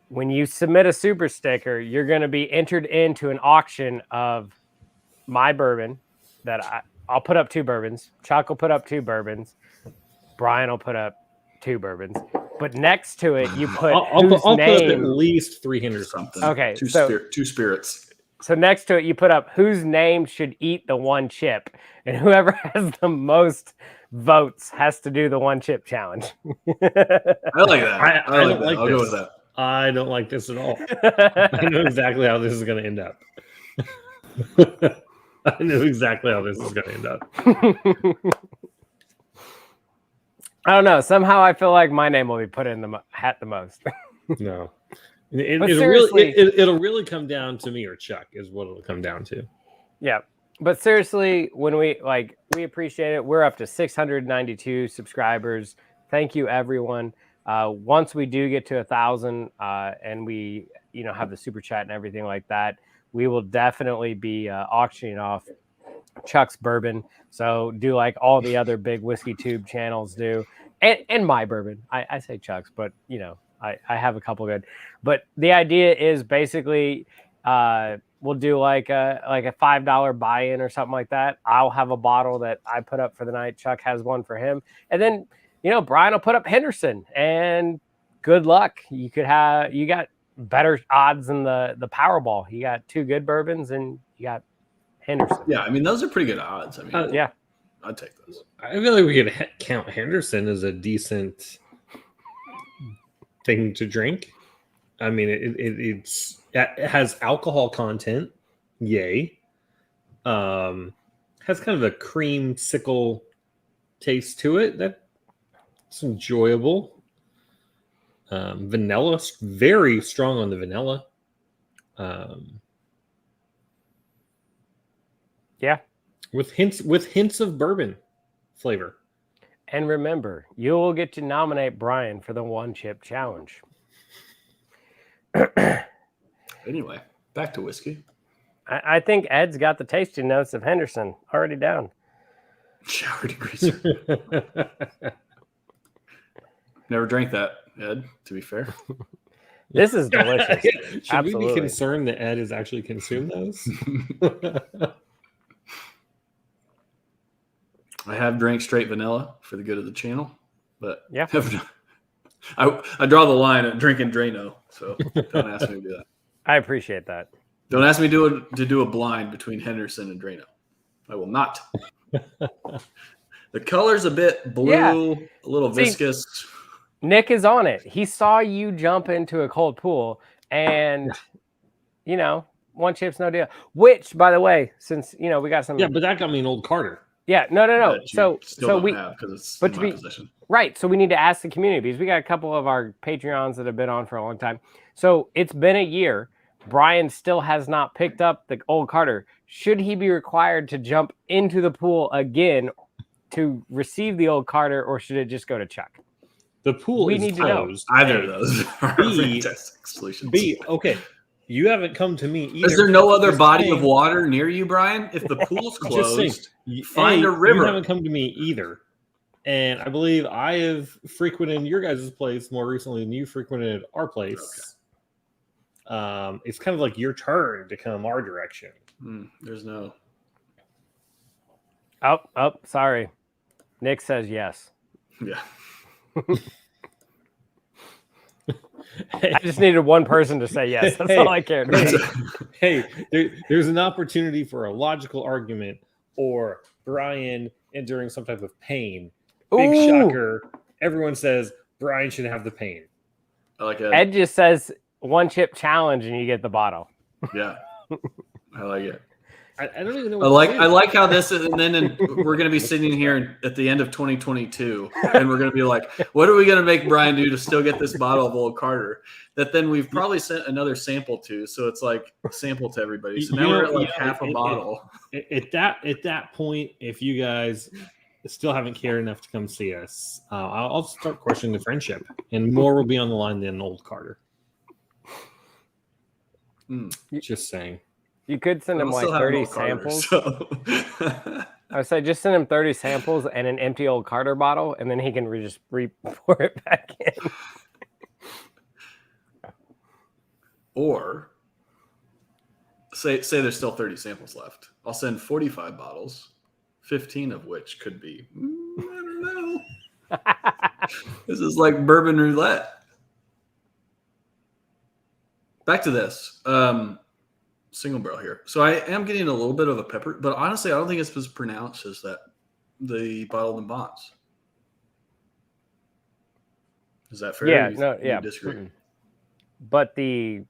When you submit a super sticker, you're going to be entered into an auction of my bourbon that I'll put up 2 bourbons. Chuck will put up 2 bourbons. Brian will put up 2 bourbons. But next to it, you put I'll put up at least 300 something. Okay, two spirits. So next to it, you put up whose name should eat the one chip, and whoever has the most votes has to do the one chip challenge. I like that. I don't like I'll this. go with that. I don't like this at all. I know exactly how this is going to end up. I know exactly how this is going to end up. I don't know. Somehow I feel like my name will be put in the hat the most. No. But It'll really come down to me or Chuck is what it'll come down to. Yeah. But seriously, when we appreciate it. We're up to 692 subscribers. Thank you, everyone. Once we do get to 1,000 and we have the super chat and everything like that, we will definitely be auctioning off Chuck's bourbon. So do like all the other big whiskey tube channels do, and my bourbon. I say Chuck's, but I have a couple good. But the idea is basically we'll do like a $5 buy-in or something like that. I'll have a bottle that I put up for the night. Chuck has one for him, and then Brian will put up Henderson. And good luck. You got better odds than the Powerball. You got 2 good bourbons, and you got Henderson. Yeah, those are pretty good odds. Yeah, I'd take those. I feel like we could count Henderson as a decent thing to drink. It has alcohol content. Yay. Has kind of a creamsicle taste to it. That's enjoyable. Vanilla, very strong on the vanilla. Yeah. With hints of bourbon flavor. And remember, you'll get to nominate Brian for the one chip challenge. Anyway, back to whiskey. I think Ed's got the tasting notes of Henderson already down. Shower degreaser. Never drank that, Ed, to be fair. This is delicious. Should Absolutely. we be concerned that Ed has actually consumed those? I have drank straight vanilla for the good of the channel, but Yeah. I draw the line at drinking Drano, so don't ask me to do that. I appreciate that. Don't ask me to do a blind between Henderson and Drano. I will not. The color's a bit blue, a little viscous. Nick is on it. He saw you jump into a cold pool, and one chip's no deal. Which, by the way, since we got some. Yeah, but that got me an old Carter. Yeah, no. That you So we have because it's but in to my be- possession. Right. So we need to ask the community because we got a couple of our Patreons that have been on for a long time. So it's been a year. Brian still has not picked up the old Carter. Should he be required to jump into the pool again to receive the old Carter, or should it just go to Chuck? The pool We is need to know. closed. Either of those are B- fantastic solutions. Okay. You haven't come to me either. Is there no other Just body saying- of water near you, Brian? If the pool's Just saying, closed, find a You river. haven't come to me either. And I believe I have frequented your guys' place more recently than you frequented our place. It's kind of like your turn to come our direction. There's no. Oh, sorry. Nick says yes. Yeah. I just needed one person to say yes. That's all I cared about. Hey, there's an opportunity for a logical argument or Brian enduring some type of pain. Big Ooh. shocker. Everyone says Brian should have the pain. I like it. Ed just says one chip challenge and you get the bottle. Yeah. I like it. I don't even know. I like how this is, and then we're going to be sitting here at the end of 2022, and we're going to be like, what are we going to make Brian do to still get this bottle of Old Carter? That then we've probably sent another sample to, so it's like a sample to everybody. So now we're at like half a bottle. At that point, if you guys still haven't cared enough to come see us, I'll start questioning the friendship, and more will be on the line than Old Carter. Just saying. You could send him like 30 samples. So. I would say just send him 30 samples and an empty old Carter bottle, and then he can just pour it back in. Or say there's still 30 samples left. I'll send 45 bottles, 15 of which could be, I don't know. This is like bourbon roulette. Back to this. Single barrel here. So I am getting a little bit of a pepper, but honestly, I don't think it's as pronounced as that the bottled in bonds. Is that fair? Yeah, You disagree? Mm-mm. But the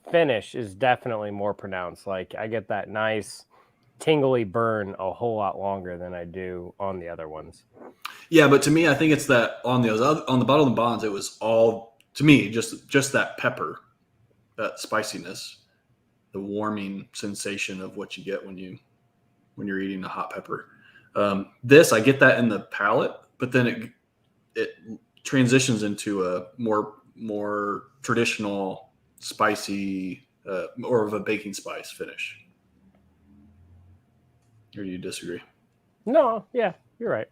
finish is definitely more pronounced. Like I get that nice tingly burn a whole lot longer than I do on the other ones. Yeah, but to me, I think it's that on the bottled in bonds, it was all to me just that pepper. That spiciness, the warming sensation of what you get when you're eating a hot pepper. This I get that in the palate, but then it transitions into a more traditional spicy, more of a baking spice finish. Or do you disagree? No, yeah, you're right.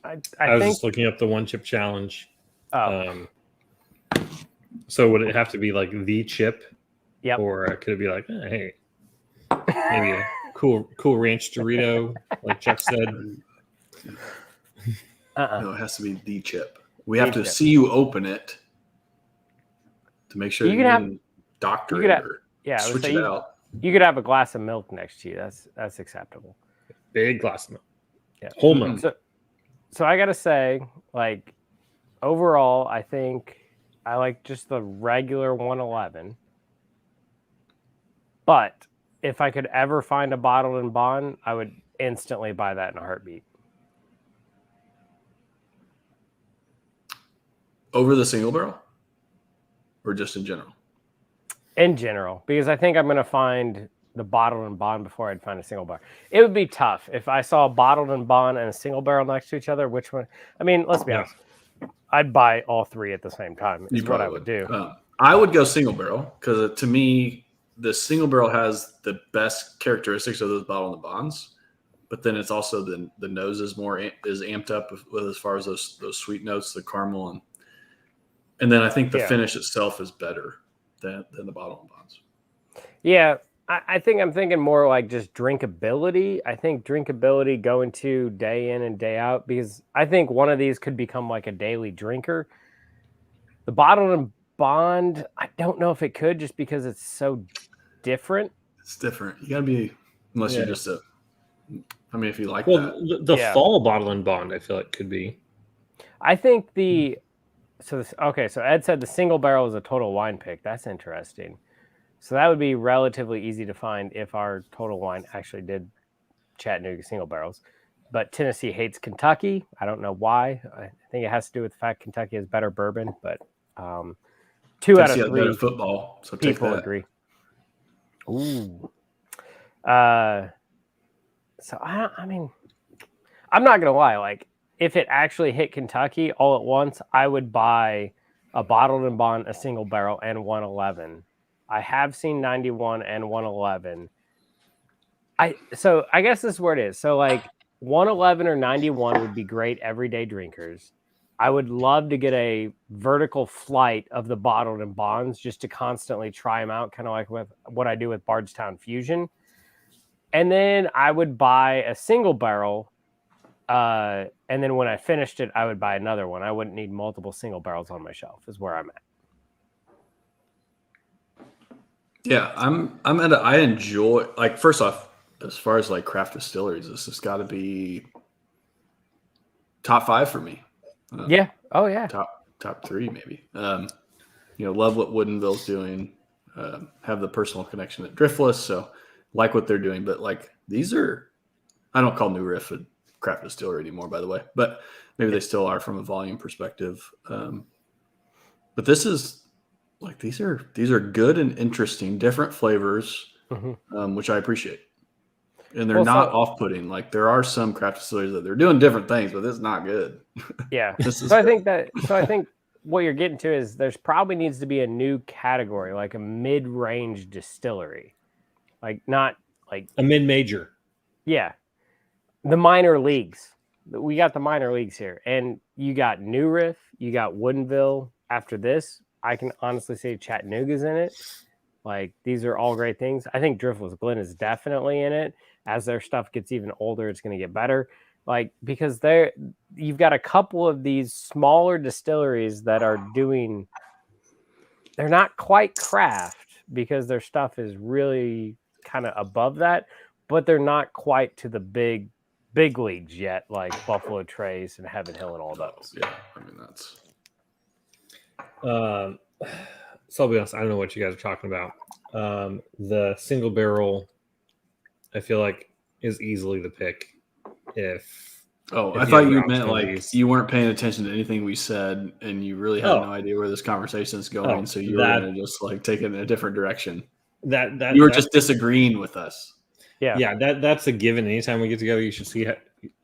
I was think just looking up the one chip challenge. Oh. So would it have to be like the chip? Yep. Or could it be like, hey, maybe a cool ranch Dorito, like Chuck said? No, it has to be the chip. We have to see you open it to make sure you can doctor it or switch it out. You could have a glass of milk next to you. That's acceptable. Big glass of milk. Yeah. Whole milk. So I gotta say, like, overall, I think I like just the regular 111. But if I could ever find a bottled in bond, I would instantly buy that in a heartbeat. Over the single barrel? Or just in general? In general, because I think I'm going to find the bottled and bond before I'd find a single barrel. It would be tough if I saw a bottled and bond and a single barrel next to each other. Which one? I mean, let's be honest. I'd buy all three at the same time. Is what I would do. I would go single barrel because to me, the single barrel has the best characteristics of those bottled and bonds. But then it's also the nose is amped up with as far as those sweet notes, the caramel, and then I think the finish itself is better than the bottled and bonds. Yeah, I think I'm thinking more like just drinkability. I think drinkability going to day in and day out, because I think one of these could become like a daily drinker. The bottled and bond, I don't know if it could, just because it's so different. It's different. You gotta be, unless you're just if you like the fall bottle and bond, I feel like could be. I think so Ed said the single barrel is a total wine pick. That's interesting. So that would be relatively easy to find if our total wine actually did Chattanooga single barrels. But Tennessee hates Kentucky. I don't know why. I think it has to do with the fact Kentucky has better bourbon, but 2 Tennessee out of 3 football. So people agree. Ooh. So I mean, I'm not gonna lie. Like, if it actually hit Kentucky all at once, I would buy a bottled and bond, a single barrel, and 111. I have seen 91 and 111. So I guess this is where it is. So like 111 or 91 would be great everyday drinkers. I would love to get a vertical flight of the bottled and bonds just to constantly try them out, kind of like with what I do with Bardstown Fusion. And then I would buy a single barrel. And then when I finished it, I would buy another one. I wouldn't need multiple single barrels on my shelf, is where I'm at. Yeah, I enjoy, like, first off, as far as like craft distilleries, this has got to be top 5 for me. Yeah. Oh yeah. Top 3 maybe. Love what Woodinville's doing. Have the personal connection at Driftless, so like what they're doing. But like these are, I don't call New Riff a craft distillery anymore, by the way, but maybe they still are from a volume perspective. But this is like these are good and interesting, different flavors, which I appreciate. And they're not off-putting. Like there are some craft distilleries that they're doing different things, but it's not good. Yeah. I think what you're getting to is there's probably needs to be a new category, like a mid-range distillery, like not like a mid-major. Yeah. The minor leagues. We got the minor leagues here, and you got New Riff, you got Woodinville. After this, I can honestly say Chattanooga's in it. Like, these are all great things. I think Driftless Glen is definitely in it. As their stuff gets even older, it's going to get better. Like, because you've got a couple of these smaller distilleries that are doing, they're not quite craft because their stuff is really kind of above that, but they're not quite to the big leagues yet, like Buffalo Trace and Heaven Hill and all those. Yeah, I mean, that's. So I'll be honest, I don't know what you guys are talking about. The single barrel, I feel like, is easily the pick. I thought you meant like you weren't paying attention to anything we said, and you really had no idea where this conversation is going. So you were going to just like take it in a different direction. That you were just disagreeing with us. Yeah. That's a given. Anytime we get together, you should see.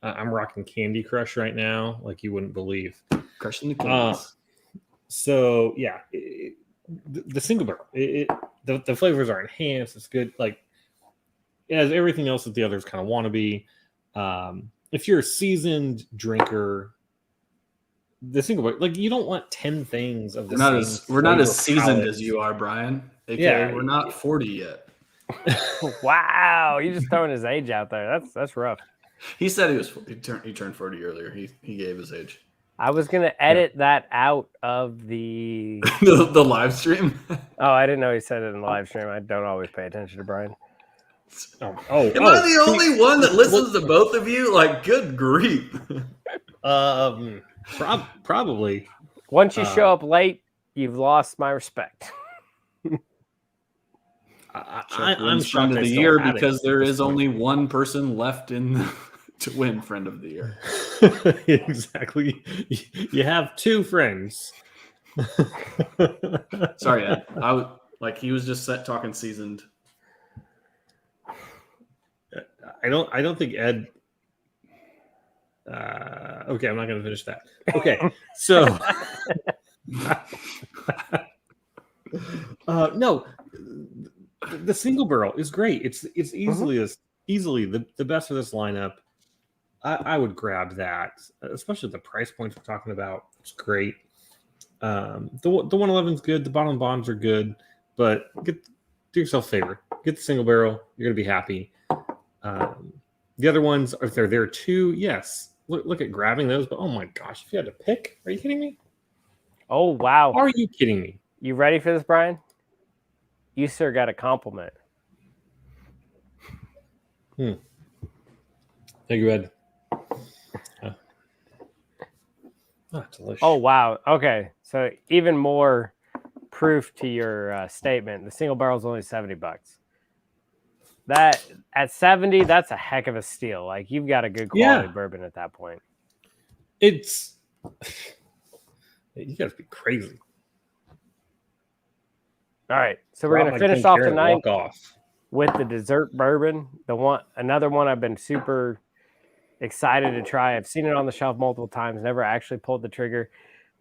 I'm rocking Candy Crush right now, like you wouldn't believe. Crushing the candies. So yeah, the single barrel, the flavors are enhanced. It's good. Like it has everything else that the others kind of want to be. If you're a seasoned drinker, the single barrel, like you don't want 10 things of the same. We're not as seasoned as you are, Brian. AKA, we're not 40 yet. Wow, you're just throwing his age out there. That's rough. He said he turned 40 earlier. He gave his age. I was gonna edit that out of the the live stream. Oh, I didn't know he said it in the live stream. I don't always pay attention to Brian. Am I the only one that listens to both of you? Like, good grief. Probably. Once you show up late, you've lost my respect. I'm friend of the year because there is only one person left to win friend of the year. Exactly. You have 2 friends. Sorry, Ed. He was just talking seasoned. I don't think Ed. Okay, I'm not going to finish that. Okay, so no, the single barrel is great. It's easily the best of this lineup. I would grab that, especially the price points we're talking about. It's great. The 111 is good. The bottom bonds are good, but do yourself a favor. Get the single barrel. You're gonna be happy. The other ones, if they're there too, yes. Look at grabbing those. But oh my gosh, if you had to pick, are you kidding me? Oh wow! Are you kidding me? You ready for this, Brian? You sir got a compliment. Thank you, Ed. Delicious. Oh wow! Okay, so even more proof to your statement. The single barrel is only $70. That at 70, that's a heck of a steal. Like you've got a good quality bourbon at that point. It's you guys be crazy. All right, so we're gonna finish off the night with the dessert bourbon. Another one I've been super excited to try. I've seen it on the shelf multiple times, never actually pulled the trigger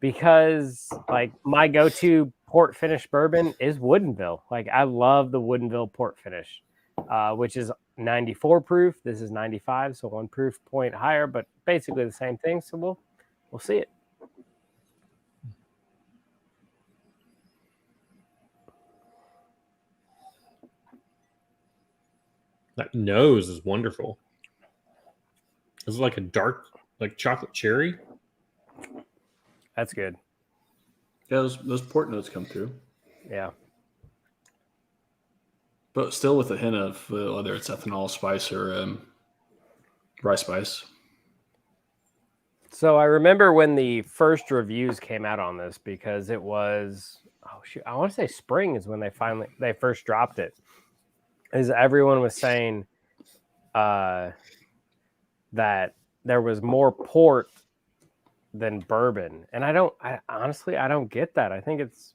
because like my go-to port finish bourbon is Woodinville. Like I love the Woodinville port finish, which is 94 proof. This is 95, so 1 proof point higher, but basically the same thing. So we'll see it. That nose is wonderful. Is it like a dark, like chocolate cherry? That's good. Yeah, those port notes come through. Yeah. But still with a hint of whether it's ethanol spice or rye spice. So I remember when the first reviews came out on this because it was, I want to say spring is when they first dropped it. Is everyone was saying that there was more port than bourbon. And I honestly don't get that. I think it's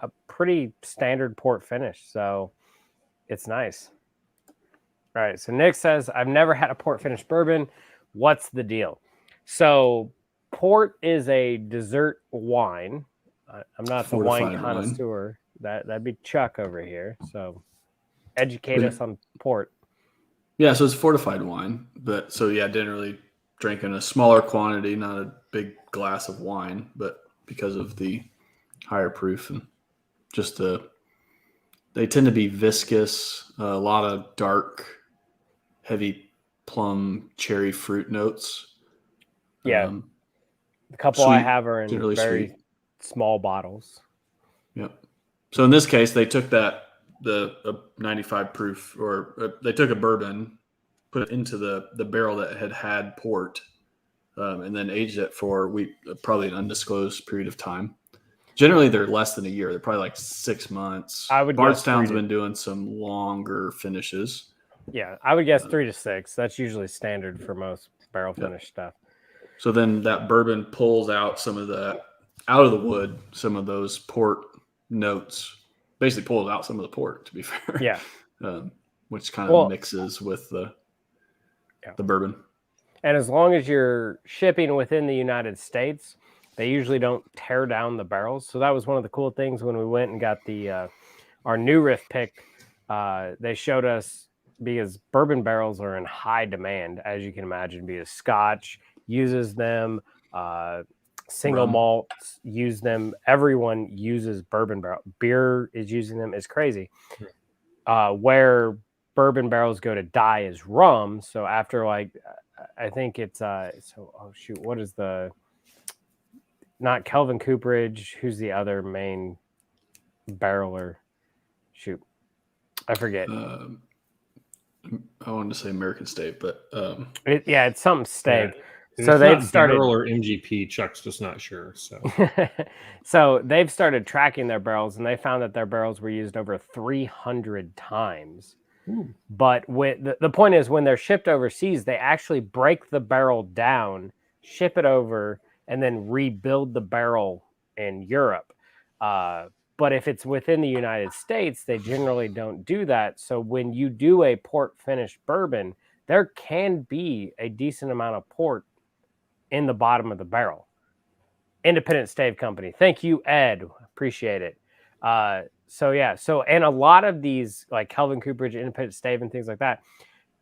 a pretty standard port finish. So it's nice. All right. So Nick says, I've never had a port finish bourbon. What's the deal? So port is a dessert wine. I'm not the wine connoisseur. That'd be Chuck over here. So educate us on port. Yeah, so it's fortified wine, but so yeah, didn't really drink in a smaller quantity, not a big glass of wine, but because of the higher proof and just they tend to be viscous, a lot of dark, heavy plum, cherry fruit notes. Yeah, the couple sweet, I have are in really very sweet. Small bottles. Yep. So in this case, they took the 95 proof, or they took a bourbon, put it into the barrel that had port, and then aged it for probably an undisclosed period of time. Generally, they're less than a year. They're probably like 6 months. I would Bardstown's been doing some longer finishes. Yeah, I would guess 3 to 6. That's usually standard for most barrel finish stuff. So then that bourbon pulls out out of the wood, some of those port notes. Basically pulls out some of the port, to be fair. Yeah. Which kind of mixes with the bourbon. And as long as you're shipping within the United States, they usually don't tear down the barrels. So that was one of the cool things when we went and got our new riff pick. They showed us, because bourbon barrels are in high demand, as you can imagine, because Scotch uses them, single malts use them. Everyone uses bourbon barrel. Beer is using them. It's crazy. Where bourbon barrels go to die is rum. So after I think it's what is not Kelvin Cooperage? Who's the other main barreler? Shoot, I forget. I wanted to say American State, but it's something state. Yeah. So they've started barrel or MGP. Chuck's just not sure. So, so they've started tracking their barrels, and they found that their barrels were used over 300 times. Ooh. But the point is, when they're shipped overseas, they actually break the barrel down, ship it over, and then rebuild the barrel in Europe. But if it's within the United States, they generally don't do that. So when you do a port finished bourbon, there can be a decent amount of port in the bottom of the barrel. Independent Stave Company. Thank you, Ed. Appreciate it. So yeah. So, and a lot of these like Kelvin Cooperage, Independent Stave and things like that,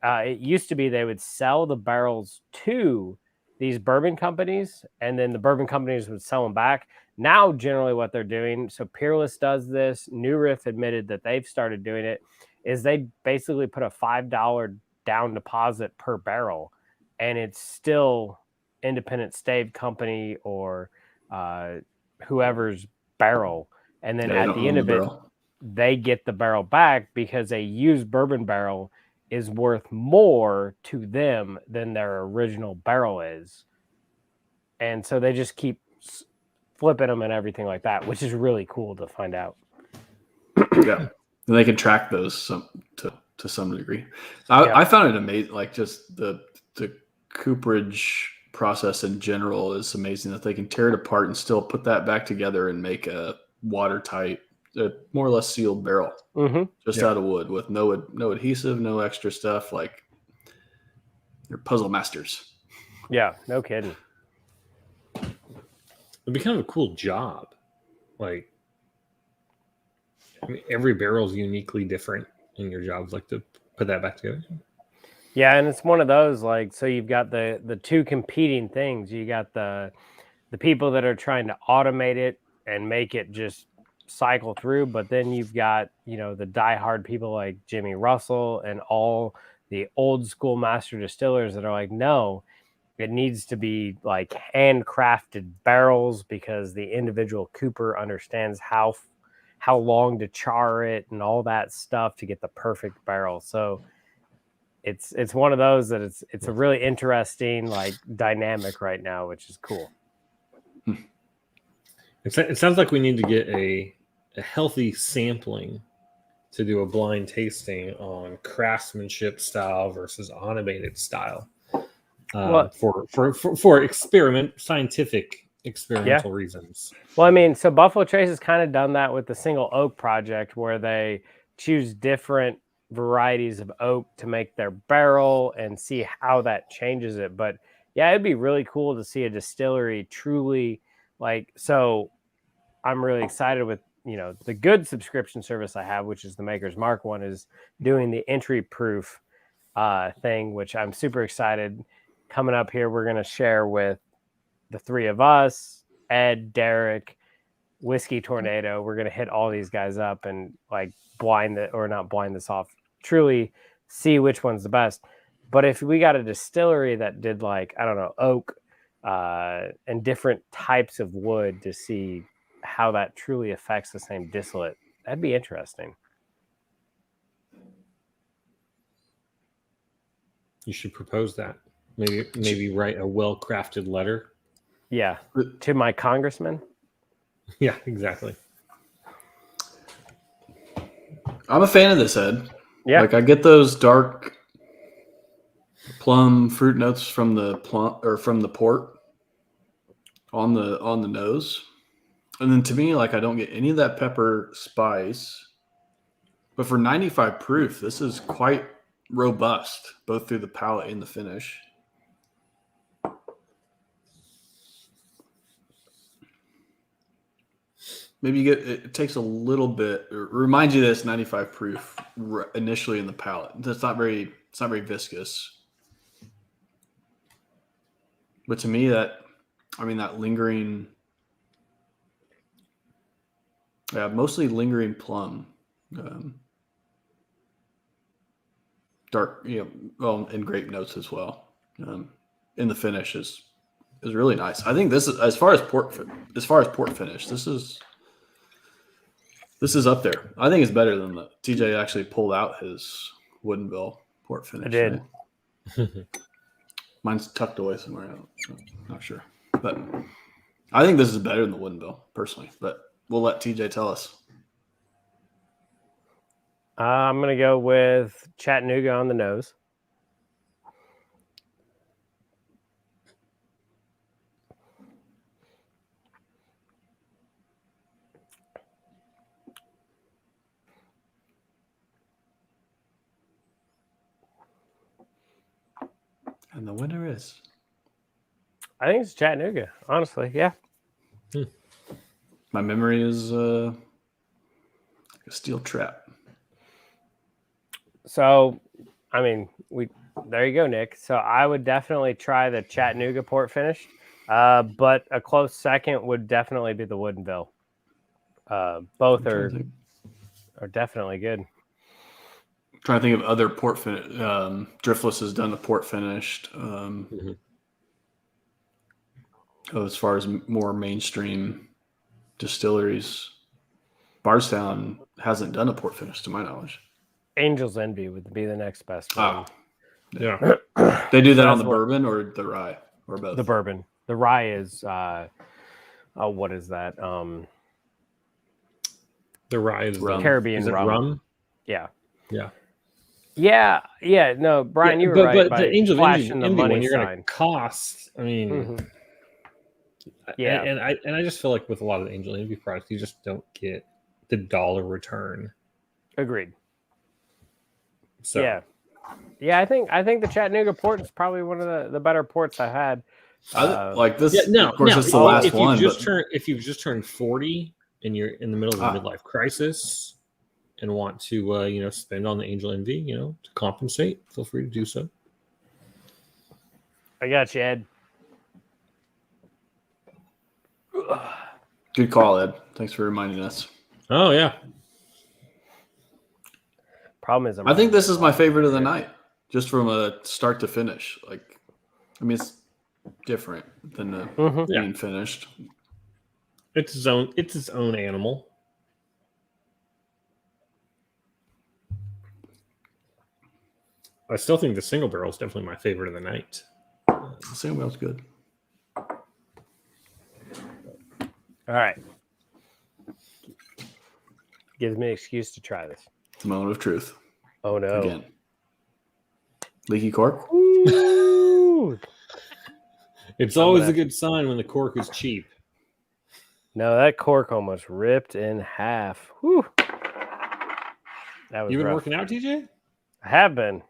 it used to be they would sell the barrels to these bourbon companies, and then the bourbon companies would sell them back. Now, generally what they're doing, so Peerless does this, New Riff admitted that they've started doing it, is they basically put a $5 down deposit per barrel, and it's still Independent Stave Company or whoever's barrel. And then at the end of it, they get the barrel back because a used bourbon barrel is worth more to them than their original barrel is. And so they just keep flipping them and everything like that, which is really cool to find out. Yeah. And they can track those to some degree. I found it amazing. Like just the cooperage process in general is amazing that they can tear it apart and still put that back together and make a watertight, more or less sealed barrel just out of wood with no adhesive, no extra stuff. Like they're puzzle masters. Yeah, no kidding. It'd be kind of a cool job. Like, I mean, every barrel is uniquely different in your jobs, like to put that back together. Yeah, and it's one of those like, so you've got the two competing things. You got the people that are trying to automate it and make it just cycle through, but then you've got, you know, the diehard people like Jimmy Russell and all the old school master distillers that are like, no, it needs to be like handcrafted barrels because the individual cooper understands how long to char it and all that stuff to get the perfect barrel. So it's one of those that it's a really interesting like dynamic right now, which is cool. It sounds like we need to get a healthy sampling to do a blind tasting on craftsmanship style versus automated style. For scientific experimental reasons. Well, I mean, so Buffalo Trace has kind of done that with the single oak project where they choose different varieties of oak to make their barrel and see how that changes it. But yeah, it'd be really cool to see a distillery truly like, so I'm really excited with, you know, the good subscription service I have, which is the Maker's Mark one, is doing the entry proof thing, which I'm super excited. Coming up here, we're going to share with the three of us, Ed, Derek, Whiskey Tornado. We're going to hit all these guys up and like not blind this off, truly see which one's the best. But if we got a distillery that did like, I don't know, oak and different types of wood to see how that truly affects the same distillate, that'd be interesting. You should propose that. Maybe write a well-crafted letter. Yeah, to my congressman. Yeah, exactly. I'm a fan of this, Ed. Yeah, like I get those dark plum fruit notes from the port on the nose, and then to me, like I don't get any of that pepper spice. But for 95 proof, this is quite robust, both through the palate and the finish. Maybe it takes a little bit. It reminds you that it's 95 proof initially in the palate. It's not very viscous. But to me, that lingering, mostly lingering plum, dark, and grape notes as well. In the finish is really nice. I think this is as far as port finish. This is up there. I think it's better than the TJ actually pulled out his wooden bill port finish. I did. Right? Mine's tucked away somewhere. I'm not sure. But I think this is better than the wooden bill, personally. But we'll let TJ tell us. I'm going to go with Chattanooga on the nose. And the winner is. I think it's Chattanooga, honestly. Yeah. My memory is a steel trap. So, I mean, there you go, Nick. So I would definitely try the Chattanooga port finish, but a close second would definitely be the Woodinville. Both are definitely good. I'm trying to think of other port finish. Driftless has done the port finished. As far as more mainstream distilleries, Bardstown hasn't done a port finish to my knowledge. Angel's Envy would be the next best one. Yeah. They do that on the bourbon or the rye or both? The bourbon. The rye is what is that? The rye is rum. Caribbean is it rum. Yeah. Yeah. Yeah. No, Brian, you were right. But the Angel's flashing Envy the money one, you're sign. going to cost. I mean, yeah. And I just feel like with a lot of the Angel Envy products, you just don't get the dollar return. Agreed. So yeah. I think the Chattanooga port is probably one of the better ports I've had. Like this. Of course, it's the last one. If you've just turned 40 and you're in the middle of a midlife crisis and want to spend on the Angel Envy, to compensate, feel free to do so. I got you, Ed. Good call, Ed. Thanks for reminding us. Oh yeah. Problem is, I think this is my favorite of the night, just from a start to finish. Like, I mean, it's different than the being finished. It's its own animal. I still think the single barrel is definitely my favorite of the night. The single barrel's good. All right. Gives me an excuse to try this. Moment of truth. Oh no! Again. Leaky cork. Ooh. It's always a good sign when the cork is cheap. No, that cork almost ripped in half. Whew. That was You been rough. working out, TJ? I have been.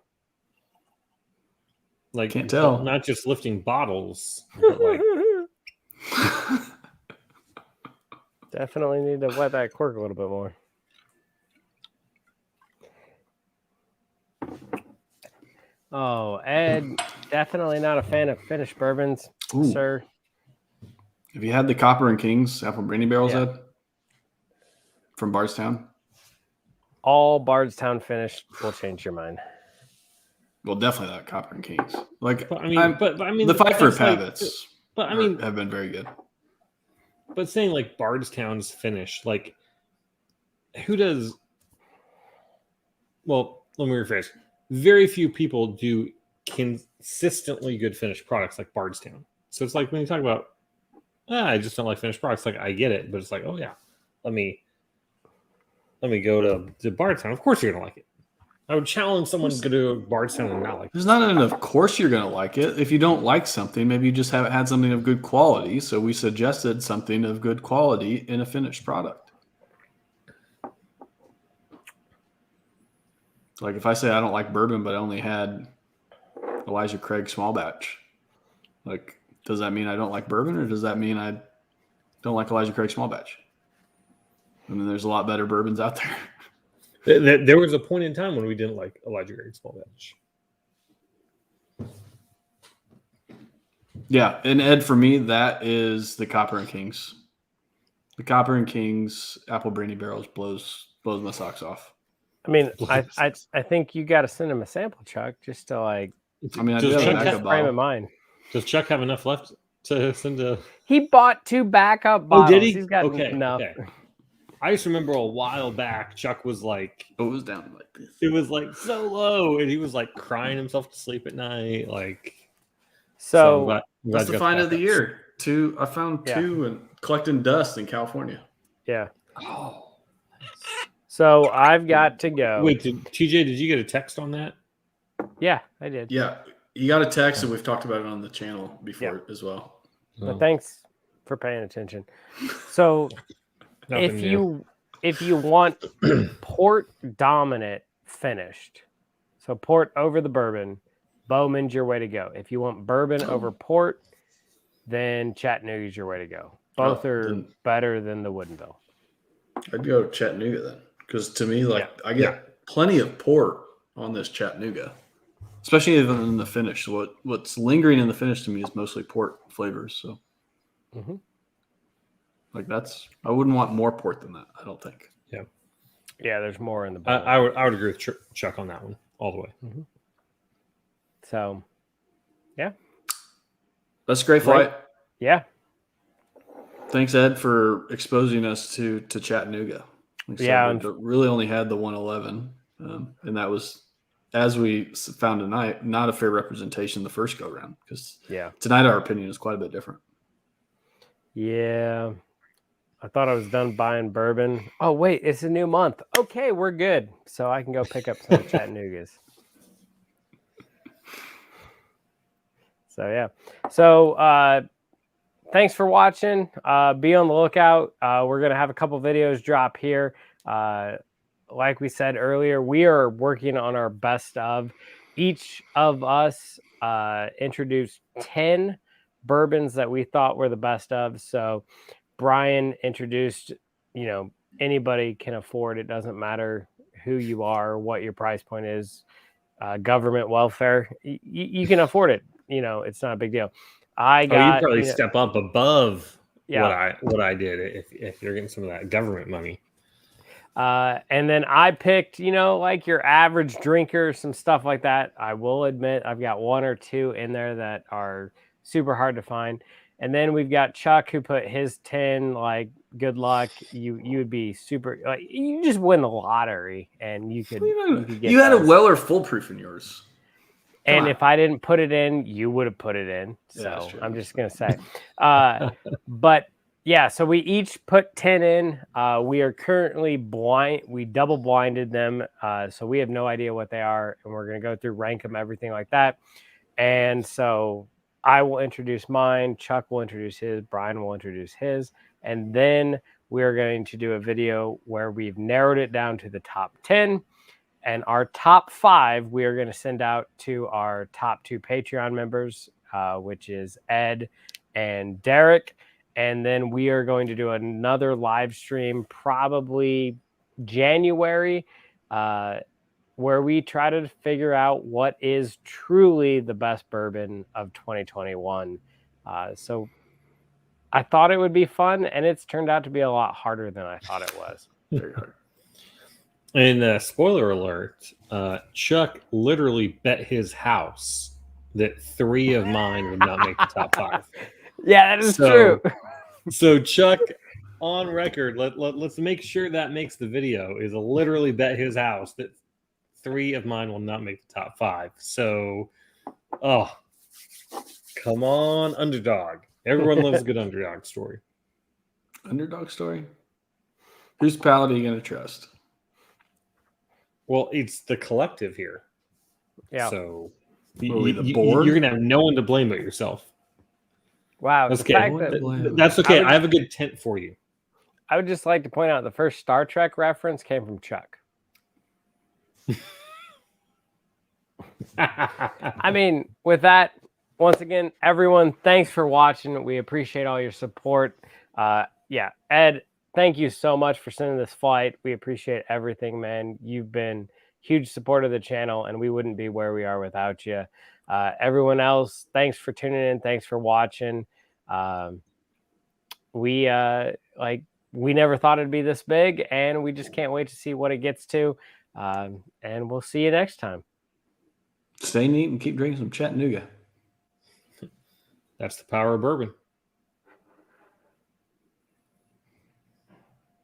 Like, can't tell. Not just lifting bottles, but like. Definitely need to wet that cork a little bit more. Oh, Ed, definitely not a fan of finished bourbons, sir. Have you had the Copper and Kings apple brandy barrels, Ed? From Bardstown? All Bardstown finished will change your mind. Well, definitely that Copper and Kings. Like, but I mean, the Pfeiffer habits. But I mean, have been very good. But saying like Bardstown's finish, like who does? Well, let me rephrase. Very few people do consistently good finished products like Bardstown. So it's like when you talk about, I just don't like finished products. Like I get it, but it's like, oh yeah, let me go to Bardstown. Of course you're gonna like it. I would challenge someone to go to Bardstown and not like it. There's not an of course you're going to like it. If you don't like something, maybe you just haven't had something of good quality. So we suggested something of good quality in a finished product. Like if I say I don't like bourbon, but I only had Elijah Craig small batch, like, does that mean I don't like bourbon, or does that mean I don't like Elijah Craig small batch? I mean, there's a lot better bourbons out there. There was a point in time when we didn't like Elijah Craig small batch. Yeah, and Ed, for me, that is the Copper and Kings. The Copper and Kings apple brandy barrels blows my socks off. I mean, I think you got to send him a sample, Chuck, just to like. I mean, I do have a backup frame bottle. of mind. Does Chuck have enough left to send to? He bought 2 backup bottles. Oh, did he? He's got enough. Okay. I just remember a while back, Chuck was like, it was down like this. It was like so low, and he was like crying himself to sleep at night. Like, so that's the find of the year. I found 2 and collecting dust in California. Yeah. Oh. So I've got to go. Wait, TJ, did you get a text on that? Yeah, I did. Yeah, you got a text, and we've talked about it on the channel before as well. But thanks for paying attention. So. If you want port dominant finished, so port over the bourbon, Bowman's your way to go. If you want bourbon over port, then Chattanooga's your way to go. Both are better than the Woodinville. I'd go Chattanooga then, because to me, I get plenty of port on this Chattanooga, especially even in the finish. What's lingering in the finish to me is mostly port flavors. So, I wouldn't want more port than that. I don't think. Yeah, there's more in the. I would agree with Chuck on that one all the way. So, yeah, that's a great flight. Yeah. Thanks, Ed, for exposing us to Chattanooga. We really only had the 111, and that was, as we found tonight, not a fair representation the first go round, because tonight our opinion is quite a bit different. Yeah, I thought I was done buying bourbon. Oh wait, it's a new month. Okay, we're good, so I can go pick up some Chattanoogas. So yeah, thanks for watching. Be on the lookout. We're going to have a couple videos drop here. Like we said earlier, we are working on our best of. Each of us introduced 10 bourbons that we thought were the best of. So Brian introduced, anybody can afford. It doesn't matter who you are, what your price point is, government welfare. You can afford it. It's not a big deal. You probably step up above what I did if you're getting some of that government money. And then I picked, like your average drinker, some stuff like that. I will admit I've got one or two in there that are super hard to find. And then we've got Chuck who put his 10, like, good luck. You would be super, like, you just win the lottery and you could get you had a Weller foolproof in yours. And if I didn't put it in, you would have put it in. So I'm just going to say. But yeah, so we each put 10 in. We are currently blind. We double blinded them. So we have no idea what they are. And we're going to go through, rank them, everything like that. And so I will introduce mine. Chuck will introduce his. Brian will introduce his. And then we're going to do a video where we've narrowed it down to the top 10. And our top 5, we are going to send out to our top 2 Patreon members, which is Ed and Derek. And then we are going to do another live stream, probably January, where we try to figure out what is truly the best bourbon of 2021. So I thought it would be fun, and it's turned out to be a lot harder than I thought it was. Very hard. And spoiler alert, Chuck literally bet his house that 3 of mine would not make the top 5. Yeah, that is true. So Chuck, on record, let's make sure that makes the video, is literally bet his house that 3 of mine will not make the top 5. So, come on, underdog. Everyone loves a good underdog story. Underdog story? Whose palate are you going to trust? Well, it's the collective here. Yeah. So the board? You're going to have no one to blame but yourself. Wow. That's okay. That's okay. I have a good tent for you. I would just like to point out the first Star Trek reference came from Chuck. I mean, with that, once again, everyone, thanks for watching. We appreciate all your support. Ed, thank you so much for sending this flight. We appreciate everything, man. You've been huge support of the channel, and we wouldn't be where we are without you. Everyone else, thanks for tuning in. Thanks for watching. We never thought it'd be this big, and we just can't wait to see what it gets to. And we'll see you next time. Stay neat and keep drinking some Chattanooga. That's the power of bourbon.